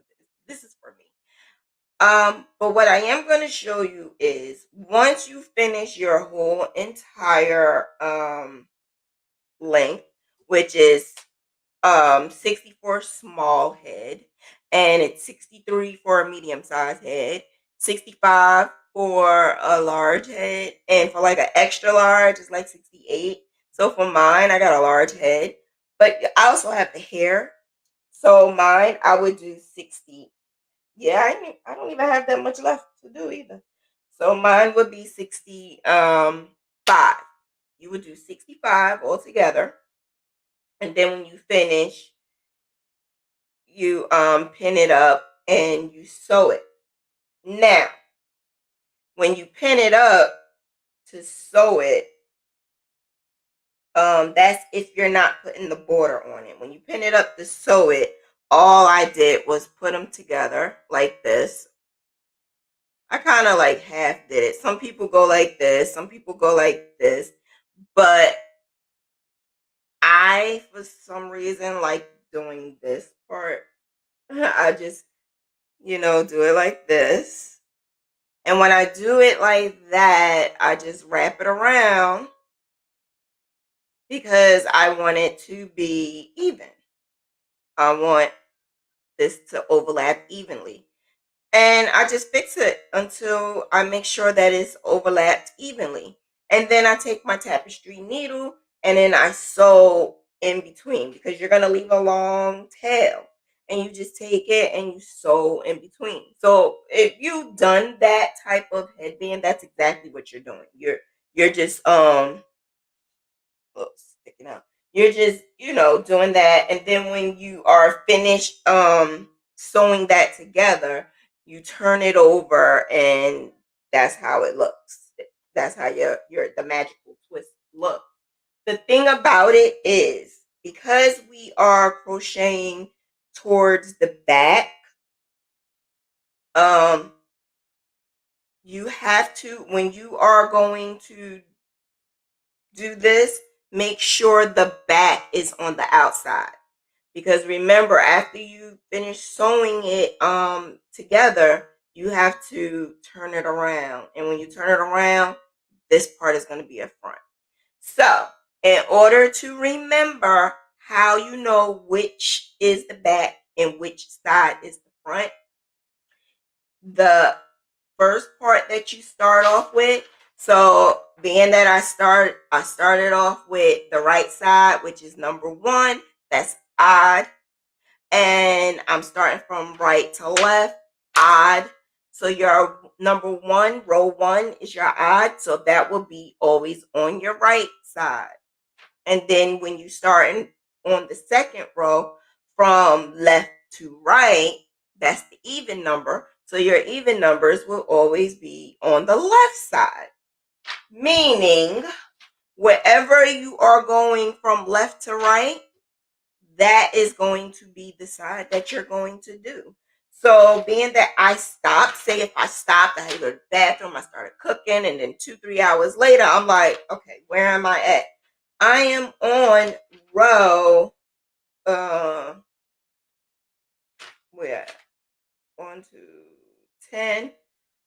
this is for me. But what I am going to show you is once you finish your whole entire length, which is 64 small head, and it's 63 for a medium sized head, 65 for a large head, and for like an extra large, it's like 68. So for mine, I got a large head, but I also have the hair. So mine, I would do 60. Yeah, I don't even have that much left to do either. So mine would be 65. You would do 65 altogether. And then when you finish, you pin it up and you sew it. Now, when you pin it up to sew it, that's if you're not putting the border on it. When you pin it up to sew it, all I did was put them together like this. I kind of like half did it. Some people go like this, some people go like this, but I, for some reason, like doing this part. I just, do it like this. And when I do it like that, I just wrap it around because I want it to be even. I want this to overlap evenly. And I just fix it until I make sure that it's overlapped evenly. And then I take my tapestry needle and then I sew in between because you're going to leave a long tail. And you just take it and you sew in between. So if you've done that type of headband, that's exactly what you're doing. You're just sticking out. You're just, doing that. And then when you are finished sewing that together, you turn it over and that's how it looks. That's how your the magical twist looks. The thing about it is because we are crocheting towards the back, um you have to, when you are going to do this, make sure the back is on the outside. Because remember, after you finish sewing it together, you have to turn it around. And when you turn it around, this part is going to be a front. So, in order to remember how you know which is the back and which side is the front, the first part that you start off with, so being that I started off with the right side, which is number 1, that's odd, and I'm starting from right to left, odd. So your number 1, row 1 is your odd, so that will be always on your right side. And then when you start on the second row from left to right, that's the even number. So your even numbers will always be on the left side. Meaning, wherever you are going from left to right, that is going to be the side that you're going to do. So being that I stopped, say if I stopped, I had to go to the bathroom, I started cooking, and then 2-3 hours later, I'm like, okay, where am I at? I am on row, where? 1, 2, 10,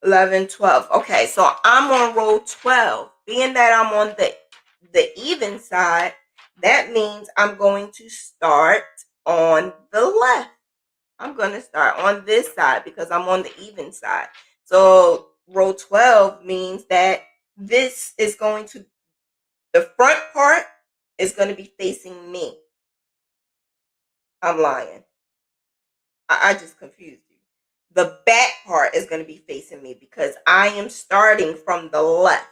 11, 12. Okay, so I'm on row 12. Being that I'm on the even side, that means I'm going to start on the left. I'm going to start on this side because I'm on the even side. So row 12 means that this is going to, the front part is going to be facing me. I'm lying. I just confused you. The back part is going to be facing me because I am starting from the left.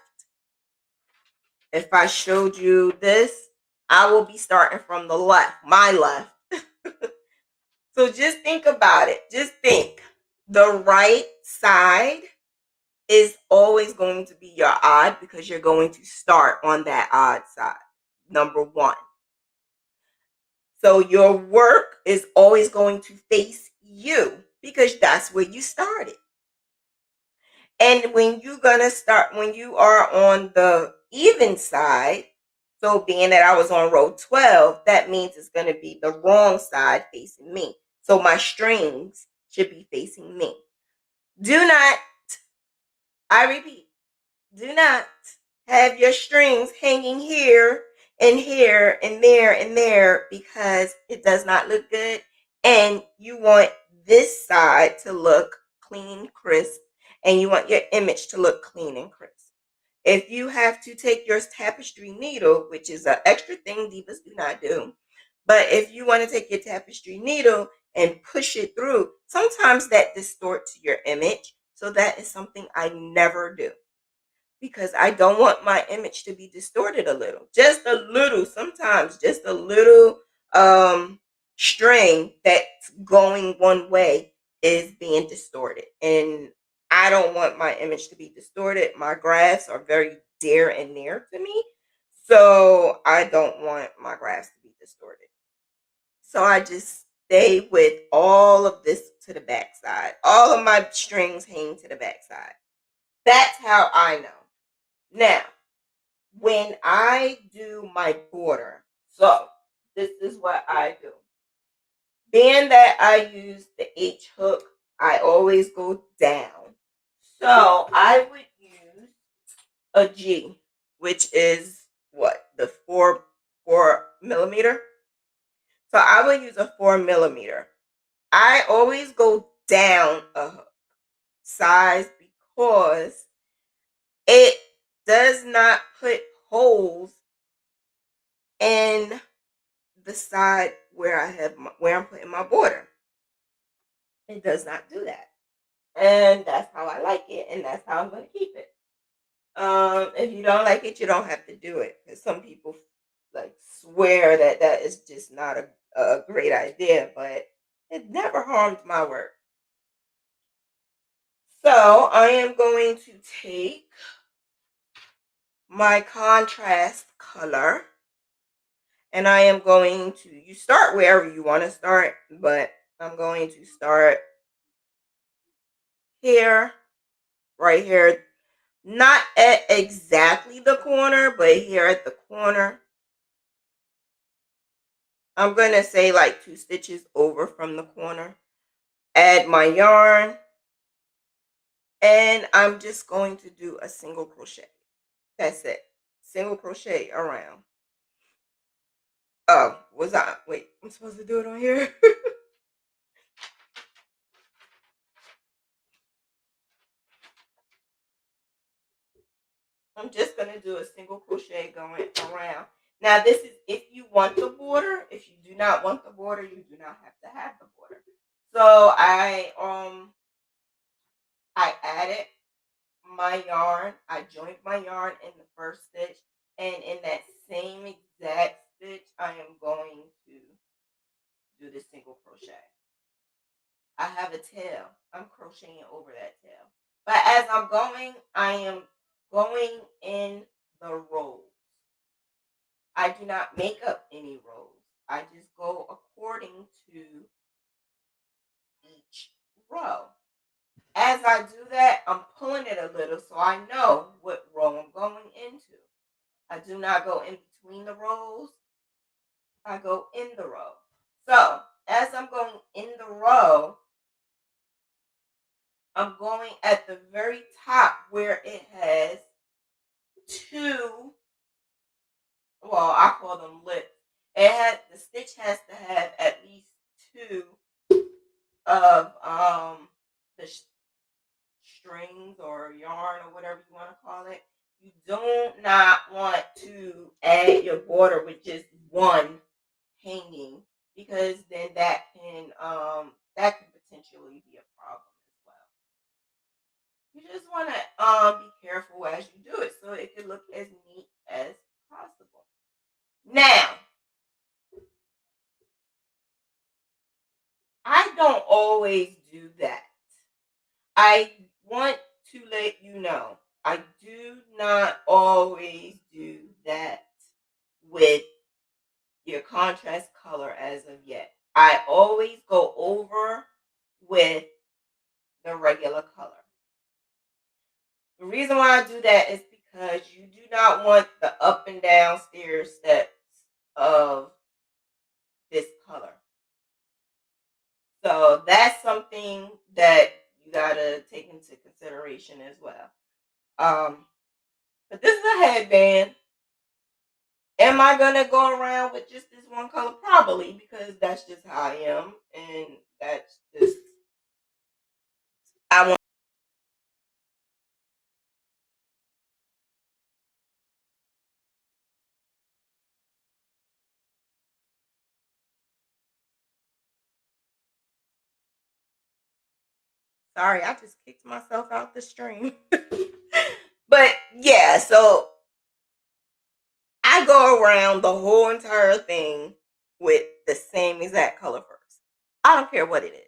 If I showed you this, I will be starting from the left, my left. So just think about it. Just think. the right side is always going to be your odd because you're going to start on that odd side, number one. So your work is always going to face you because that's where you started. And when you're going to start, when you are on the even side, so being that I was on row 12, that means it's going to be the wrong side facing me. So my strings should be facing me. Do not, I repeat, do not have your strings hanging here and here and there because it does not look good. And you want this side to look clean, crisp, and you want your image to look clean and crisp. If you have to take your tapestry needle, which is an extra thing divas do not do, but if you want to take your tapestry needle and push it through, sometimes that distorts your image. So that is something I never do because I don't want my image to be distorted a little. Just a little, sometimes just a little string that's going one way is being distorted. And I don't want my image to be distorted. My graphs are very dear and near to me. So I don't want my graphs to be distorted. So I just stay with all of this to the back side. All of my strings hang to the back side. That's how I know. Now, when I do my border, so this is what I do. Being that I use the H hook, I always go down. So I would use a G, which is what? The 4 millimeter. So I would use a 4 millimeter. I always go down a hook size because it does not put holes in the side where where I'm putting my border. It does not do that. And that's how I like it, and that's how I'm going to keep it. If you don't like it, you don't have to do it. Because some people like swear that that is just not a great idea, but it never harmed my work. So I am going to take my contrast color and I am going to, you start wherever you want to start, but I'm going to start here, right here, not at exactly the corner, but here at the corner. I'm going to say like 2 stitches over from the corner. Add my yarn, and I'm just going to do a single crochet. That's it. Single crochet around. Oh, wait, I'm supposed to do it on here? I'm just going to do a single crochet going around. Now, this is if you want the border. If you do not want the border, you do not have to have the border. So I added my yarn. I joined my yarn in the first stitch, and in that same exact stitch, I am going to do the single crochet. I have a tail. I'm crocheting over that tail. But as I'm going, I am going in the rows. I do not make up any rows. I just go according to each row. As I do that, I'm pulling it a little so I know what row I'm going into. I do not go in between the rows. I go in the row. So as I'm going in the row, I'm going at the very top where it has 2, well, I call them lips. The stitch has to have at least 2 of the strings or yarn or whatever you want to call it. You do not want to add your border with just one hanging because then that can potentially be a problem as well. You just want to be careful as you do it so it can look as neat as possible. Now, I don't always do that. let you know, I do not always do that with your contrast color as of yet. I always go over with the regular color. The reason why I do that is because you do not want the up and down stair steps of this color. So that's something that you gotta take into consideration as well. But this is a headband. Am I gonna go around with just this one color? Probably, because that's just how I am, and that's just I want. Sorry, I just kicked myself out the stream. But yeah, so I go around the whole entire thing with the same exact color first. I don't care what it is.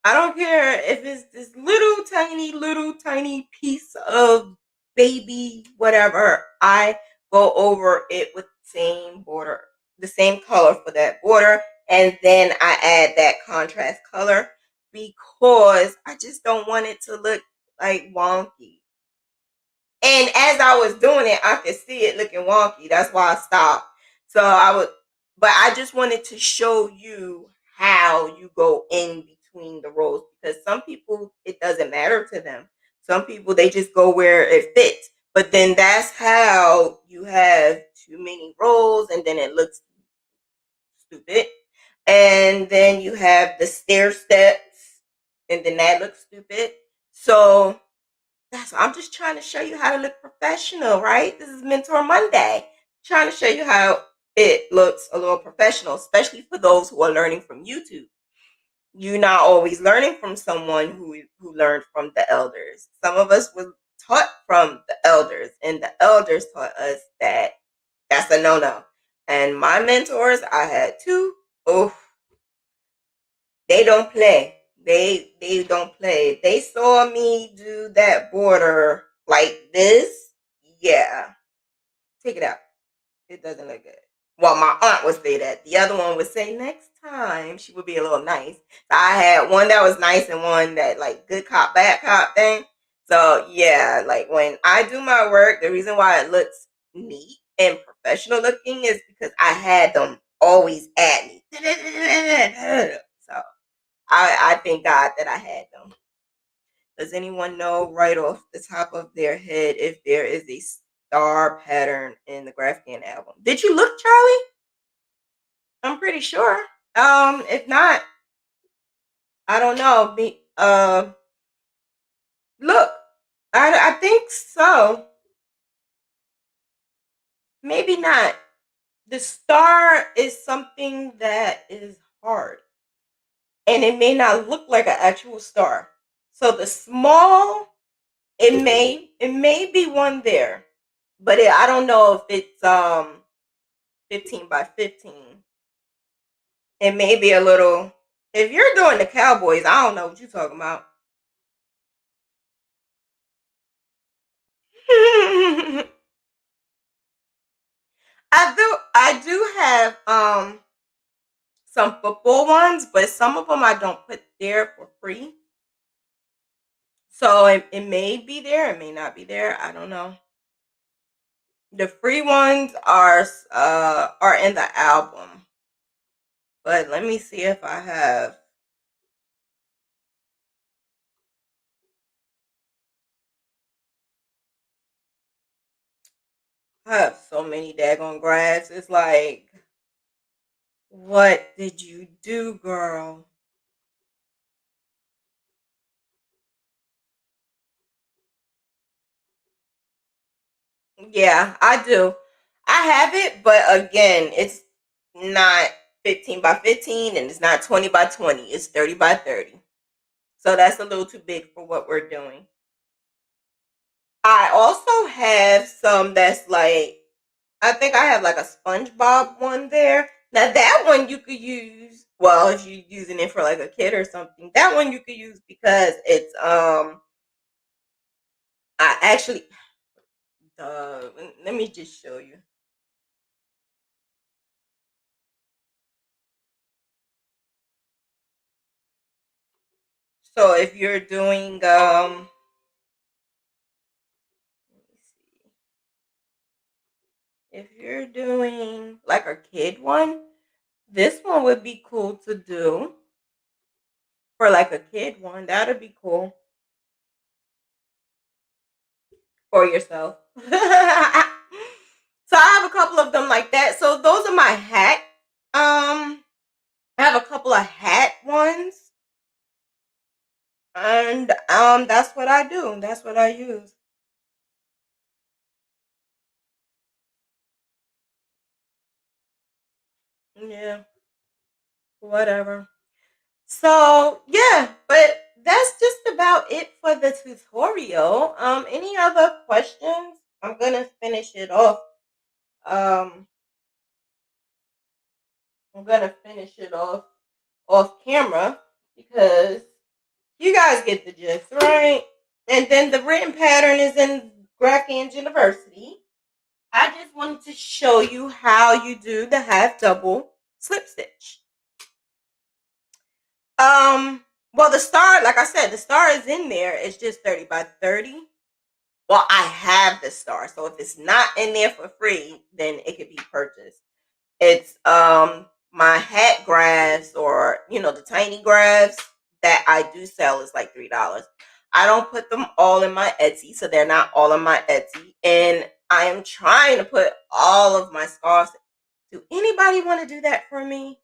I don't care if it's this little tiny piece of baby whatever. I go over it with the same border, the same color for that border, and then I add that contrast color because I just don't want it to look like wonky. And as I was doing it, I could see it looking wonky. That's why I stopped. So but I just wanted to show you how you go in between the rows, because some people, it doesn't matter to them. Some people, they just go where it fits. But then that's how you have too many rows and then it looks stupid. And then you have the stair steps and then that looks stupid. So I'm just trying to show you how to look professional, right? This is Mentor Monday. Trying to show you how it looks a little professional, especially for those who are learning from YouTube. You're not always learning from someone who learned from the elders. Some of us were taught from the elders, and the elders taught us that that's a no-no. And my mentors, I had two. Oh, they don't play. They don't play. They saw me do that border like this. Yeah. Take it out. It doesn't look good. Well, my aunt would say that. The other one would say next time she would be a little nice. So I had one that was nice and one that like good cop, bad cop thing. So yeah, like when I do my work, the reason why it looks neat and professional looking is because I had them always at me. So I thank God that I had them. Does anyone know right off the top of their head if there is a star pattern in the Graphghan album? Did you look, Charlie? I'm pretty sure. If not, I don't know. Look, I think so. Maybe not. The star is something that is hard, and it may not look like an actual star. So the small, it may be one there, but I don't know if it's 15 by 15. It may be a little. If you're doing the Cowboys, I don't know what you're talking about. I do have some football ones, but some of them I don't put there for free. So it may be there, it may not be there. I don't know. The free ones are in the album. But let me see if I have so many daggone graphs. It's like, what did you do, girl? Yeah, I do. I have it, but again, it's not 15 by 15 and it's not 20 by 20. It's 30 by 30. So that's a little too big for what we're doing. I also have some that's like, I think I have like a SpongeBob one there. Now that one you could use, well, if you're using it for like a kid or something, that one you could use because I actually, let me just show you. So if you're doing, let me see. If you're doing like a kid one, this one would be cool to do for like a kid one. That would be cool for yourself. So I have a couple of them like that. So those are my hat. I have a couple of hat ones, and that's what I do. That's what I use. Yeah, whatever. So yeah, but that's just about it for the tutorial. Any other questions? I'm gonna finish it off. Um, I'm gonna finish it off camera because you guys get the gist, right? And then the written pattern is in Graphghan University. I just wanted to show you how you do the half double slip stitch. Well, the star, like I said, the star is in there. It's just 30 by 30. Well, I have the star, so if it's not in there for free, then it could be purchased. It's my hat graphs, or the tiny graphs that I do sell is like $3. I don't put them all in my Etsy, so they're not all in my Etsy. And I am trying to put all of my scarves. Do anybody want to do that for me?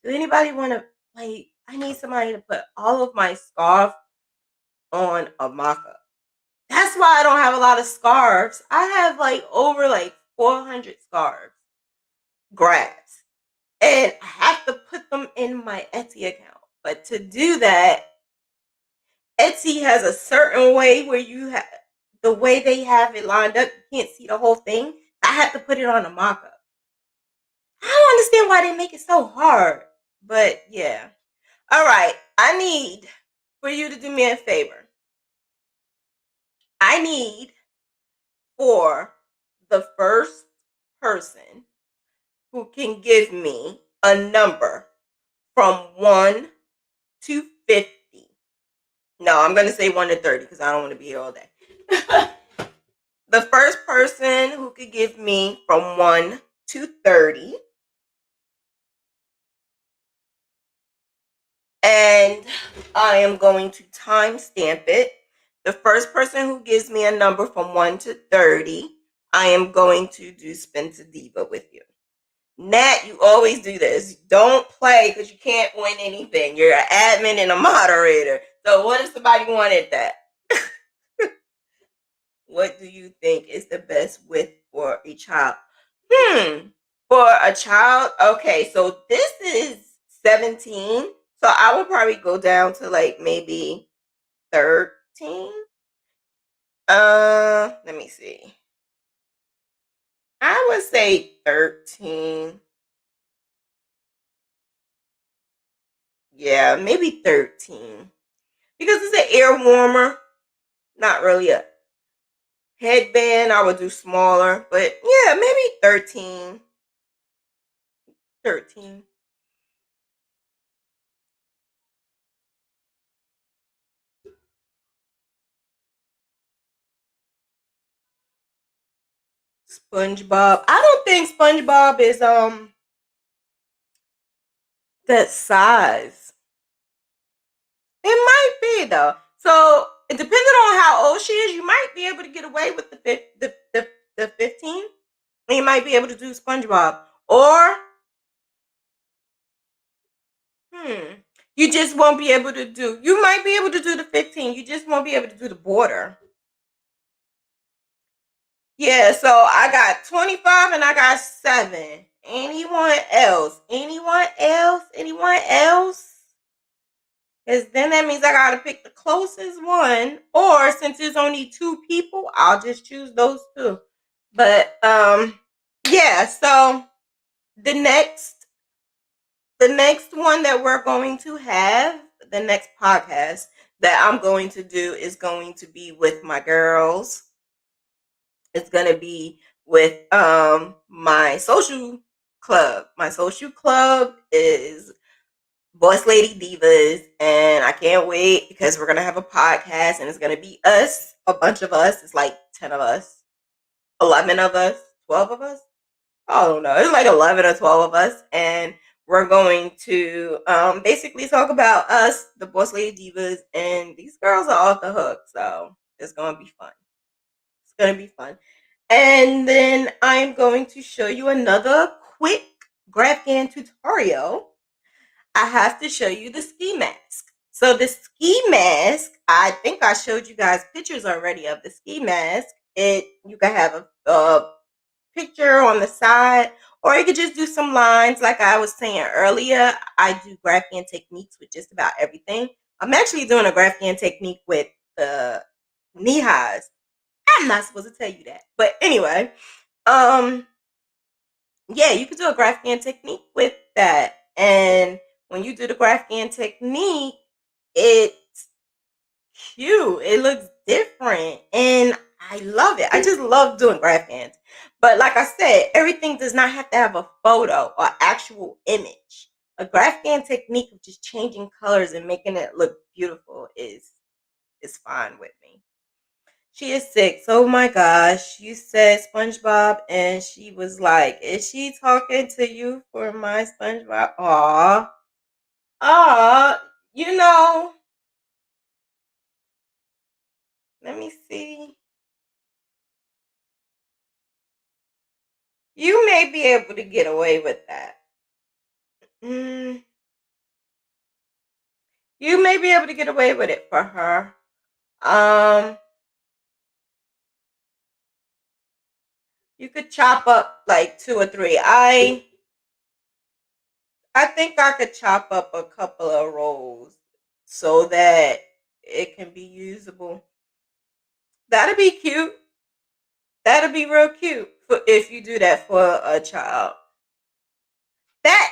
Do anybody want to, like, I need somebody to put all of my scarf on a mock-up. That's why I don't have a lot of scarves. I have like over like 400 scarves, graphs, and I have to put them in my Etsy account. But to do that, Etsy has a certain way where you have the way they have it lined up. You can't see the whole thing. I have to put it on a mock-up. I don't understand why they make it so hard. But yeah. All right. I need for you to do me a favor. I need for the first person who can give me a number from 1 to 50. No, I'm going to say 1 to 30 because I don't want to be here all day. The first person who could give me from 1 to 30. And I am going to timestamp it. The first person who gives me a number from 1 to 30, I am going to do Spin to Diva with you. Nat, you always do this. Don't play because you can't win anything. You're an admin and a moderator. So what if somebody wanted that? What do you think is the best width for a child? For a child, okay, so this is 17. So I would probably go down to like maybe 13. Let me see. I would say 13. Yeah, maybe 13. Because it's an air warmer. Not really a headband. I would do smaller. But yeah, maybe 13. 13. SpongeBob. I don't think SpongeBob is that size. It might be though. So depending on how old she is, you might be able to get away with the 15. And you might be able to do SpongeBob. Or you just won't be able to do. You might be able to do the 15. You just won't be able to do the border. Yeah, so I got 25 and I got 7. Anyone else? Anyone else? Anyone else? Because then that means I got to pick the closest one. Or since there's only 2 people, I'll just choose those 2. But yeah, so the next one that we're going to have, the next podcast, that I'm going to do is going to be with my girls. It's going to be with my social club. My social club is Boss Lady Divas, and I can't wait because we're going to have a podcast, and it's going to be us, a bunch of us. It's like 10 of us, 11 of us, 12 of us. I don't know. It's like 11 or 12 of us, and we're going to basically talk about us, the Boss Lady Divas, and these girls are off the hook, so it's going to be fun. It's going to be fun. And then I'm going to show you another quick Graphghan tutorial. I have to show you the ski mask. So the ski mask, I think I showed you guys pictures already of the ski mask. You can have a picture on the side, or you could just do some lines like I was saying earlier. I do Graphghan techniques with just about everything. I'm actually doing a Graphghan technique with the knee highs. I'm not supposed to tell you that, but anyway, yeah, you could do a Graphghan technique with that. And when you do the Graphghan technique, it's cute. It looks different. And I love it. I just love doing Graphghans. But like I said, everything does not have to have a photo or actual image. A Graphghan technique of just changing colors and making it look beautiful is fine with me. She is 6. Oh my gosh. You said SpongeBob, and she was like, is she talking to you for my SpongeBob? Aw. Aw. You know, let me see. You may be able to get away with that. Mm, you may be able to get away with it for her. You could chop up like 2 or 3. I think I could chop up a couple of rolls so that it can be usable. That'd be cute. That'd be real cute if you do that for a child. That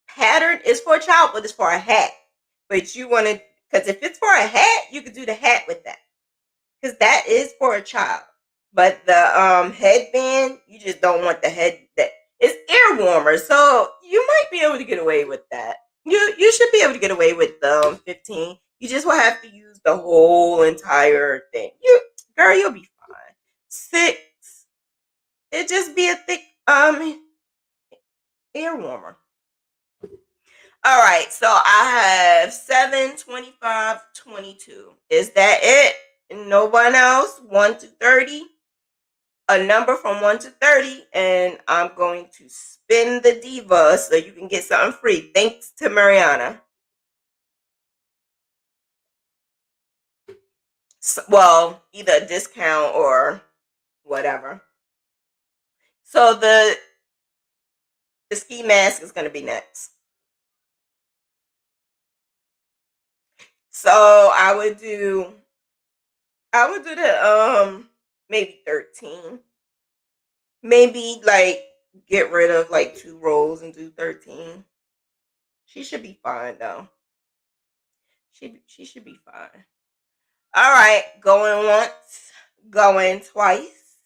pattern is for a child, but it's for a hat. But you want to, because if it's for a hat, you could do the hat with that, because that is for a child. But the headband, you just don't want the head. That it's ear warmer, so you might be able to get away with that. You should be able to get away with the 15. You just will have to use the whole entire thing. Girl, you'll be fine. 6. It just be a thick ear warmer. All right, so I have 7, 25, 22. Is that it? No one else? 1 to 30? A number from 1 to 30, and I'm going to spin the Diva so you can get something free. Thanks to Mariana. So, well, either a discount or whatever. So the ski mask is going to be next. So I would do the maybe 13. Maybe like get rid of like 2 rolls and do 13. She should be fine though. She should be fine. All right, going once, going twice.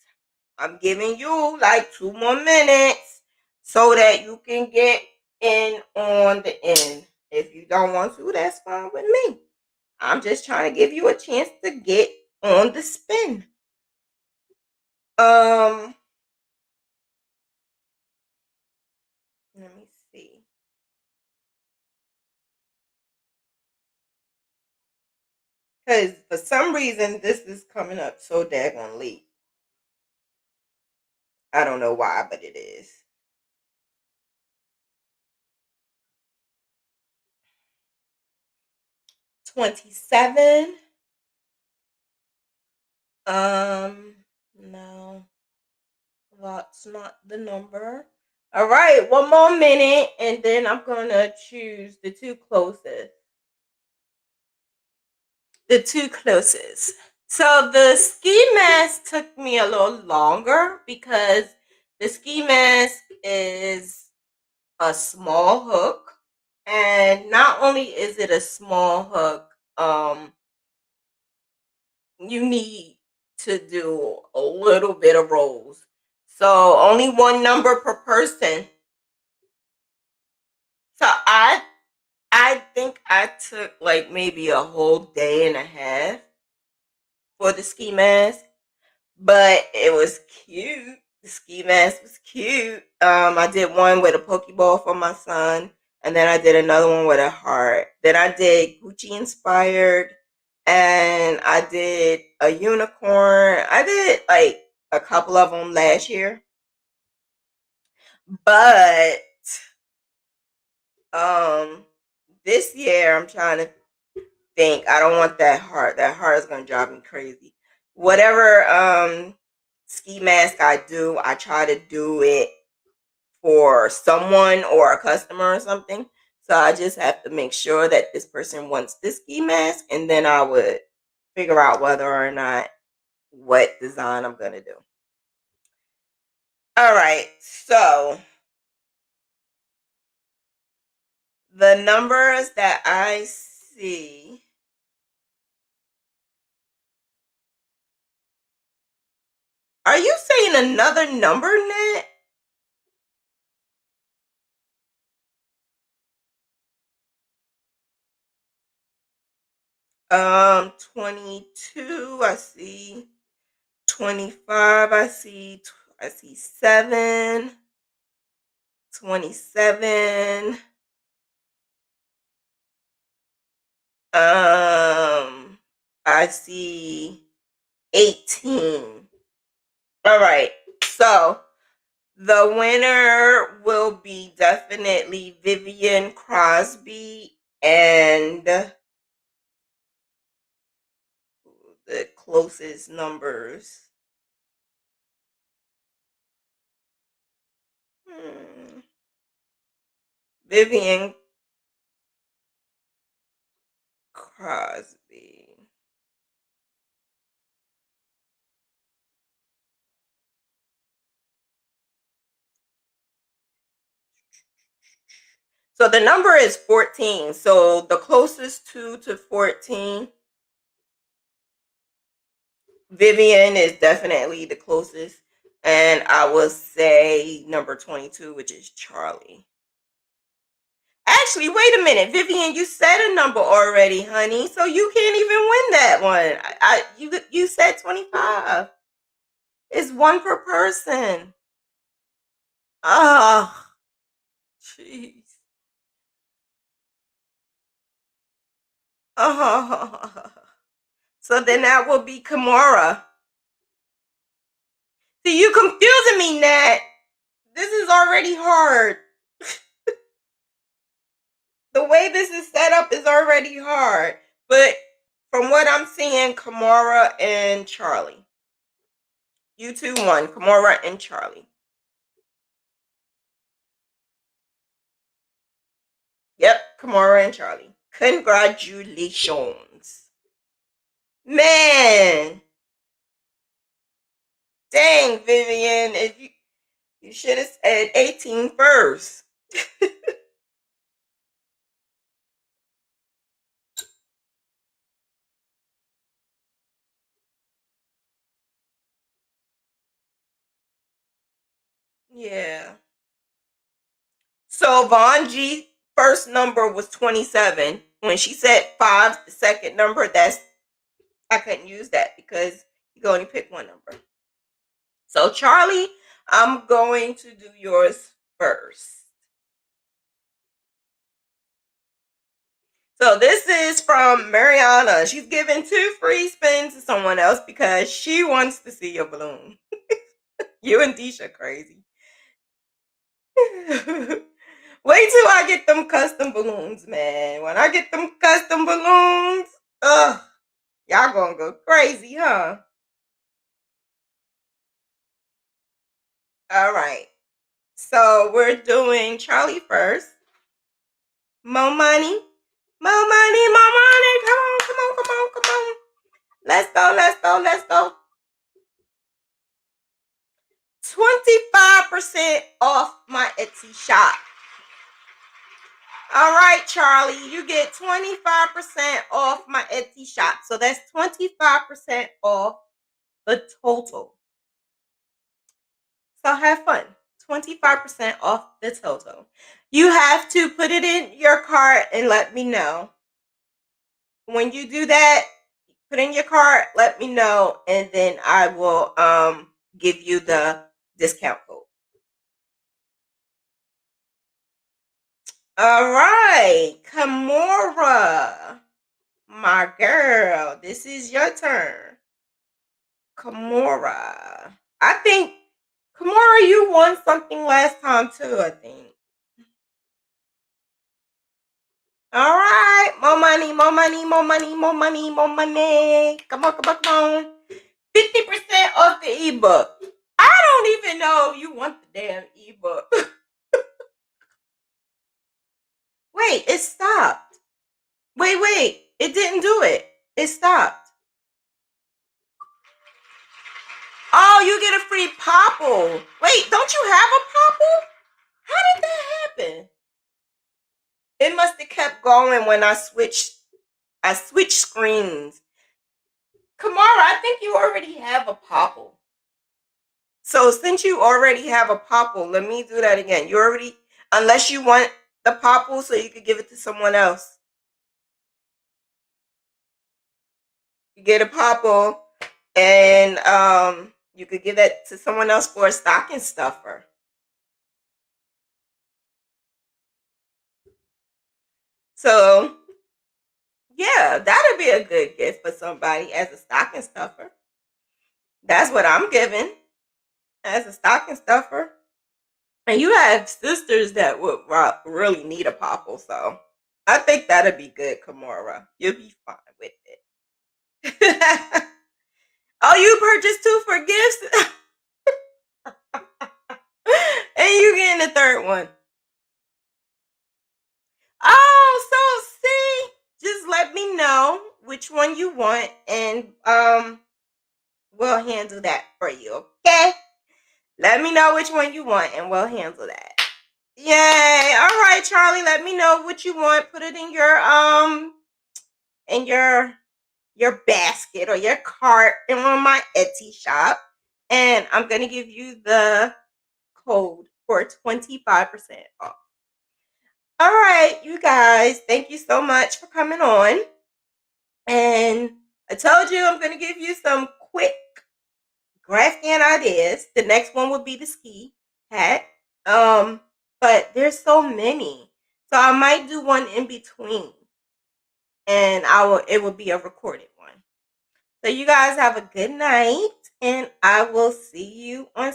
I'm giving you like 2 more minutes so that you can get in on the end. If you don't want to, that's fine with me. I'm just trying to give you a chance to get on the spin. Let me see. Because for some reason, this is coming up so daggone late. I don't know why, but it is. $27. No, that's not the number. All right, 1 more minute, and then I'm gonna choose the 2 closest. The 2 closest. So the ski mask took me a little longer because the ski mask is a small hook, and not only is it a small hook, you need to do a little bit of rows. So only one number per person. So I think I took like maybe a whole day and a half for the ski mask, but it was cute. The ski mask was cute. I did one with a Pokeball for my son, and then I did another one with a heart. Then I did Gucci inspired, and I did a unicorn. I did like a couple of them last year, but this year I'm trying to think. I don't want that heart. That heart is gonna drive me crazy. Whatever ski mask I do, I try to do it for someone or a customer or something. So I just have to make sure that this person wants this ski mask, and then I would figure out whether or not what design I'm gonna do. All right, so the numbers that I see. Are you saying another number, Nat? 22, I see 25, I see 7, 27. I see 18. All right. So the winner will be definitely Vivian Crosby, and the closest numbers. Vivian Crosby. So the number is 14. So the closest two to 14, Vivian is definitely the closest. And I will say number 22, which is Charlie. Actually, wait a minute, Vivian, you said a number already, honey. So you can't even win that one. You said 25. It's one per person. Oh, jeez. Oh. So then that will be Kimura. See, you confusing me, Nat. This is already hard. The way this is set up is already hard. But from what I'm seeing, Kimura and Charlie. You two won. Kimura and Charlie. Yep, Kimura and Charlie. Congratulations. Man. Dang, Vivian. If you should have said 18 first. Yeah. So Von G first number was 27. When she said 5, the second number, I couldn't use that because you can only pick one number. So Charlie, I'm going to do yours first. So this is from Mariana. She's giving 2 free spins to someone else because she wants to see your balloon. You and Disha crazy. Wait till I get them custom balloons, man. When I get them custom balloons, y'all gonna go crazy, huh? All right. So we're doing Charlie first. More money. More money, more money. Come on, come on, come on, come on. Let's go, let's go, let's go. 25% off my Etsy shop. All right, Charlie, you get 25% off my Etsy shop. So that's 25% off the total. So have fun. 25% off the total. You have to put it in your cart and let me know. When you do that, put in your cart, let me know, and then I will give you the discount code. All right, Kimora, my girl, this is your turn. Kimora. I think, Kimora, you won something last time too, I think. All right, more money, more money, more money, more money, more money. Come on, come on, come on. 50% off the ebook. I don't even know if you want the damn ebook. Wait, it stopped. Wait. It didn't do it. It stopped. Oh, you get a free Popl. Wait, don't you have a Popl? How did that happen? It must have kept going when I switched screens. Kamara, I think you already have a Popl. So since you already have a Popl, let me do that again. You already, unless you want the Popl so you could give it to someone else. You get a Popl and you could give that to someone else for a stocking stuffer. So yeah, that'd be a good gift for somebody as a stocking stuffer. That's what I'm giving as a stocking stuffer. And you have sisters that would really need a Popl, so I think that'd be good, Kimora. You'll be fine with it. Oh, you purchased 2 for gifts? And you getting the third one. Oh, so see, just let me know which one you want, and we'll handle that for you. Okay? Let me know which one you want, and we'll handle that. Yay! All right, Charlie. Let me know what you want. Put it in your basket or your cart and on my Etsy shop, and I'm gonna give you the code for 25% off. All right, you guys, thank you so much for coming on. And I told you I'm going to give you some quick Graphghan ideas. The next one will be the ski hat. But there's so many. So I might do one in between. And it will be a recorded one. So you guys have a good night, and I will see you on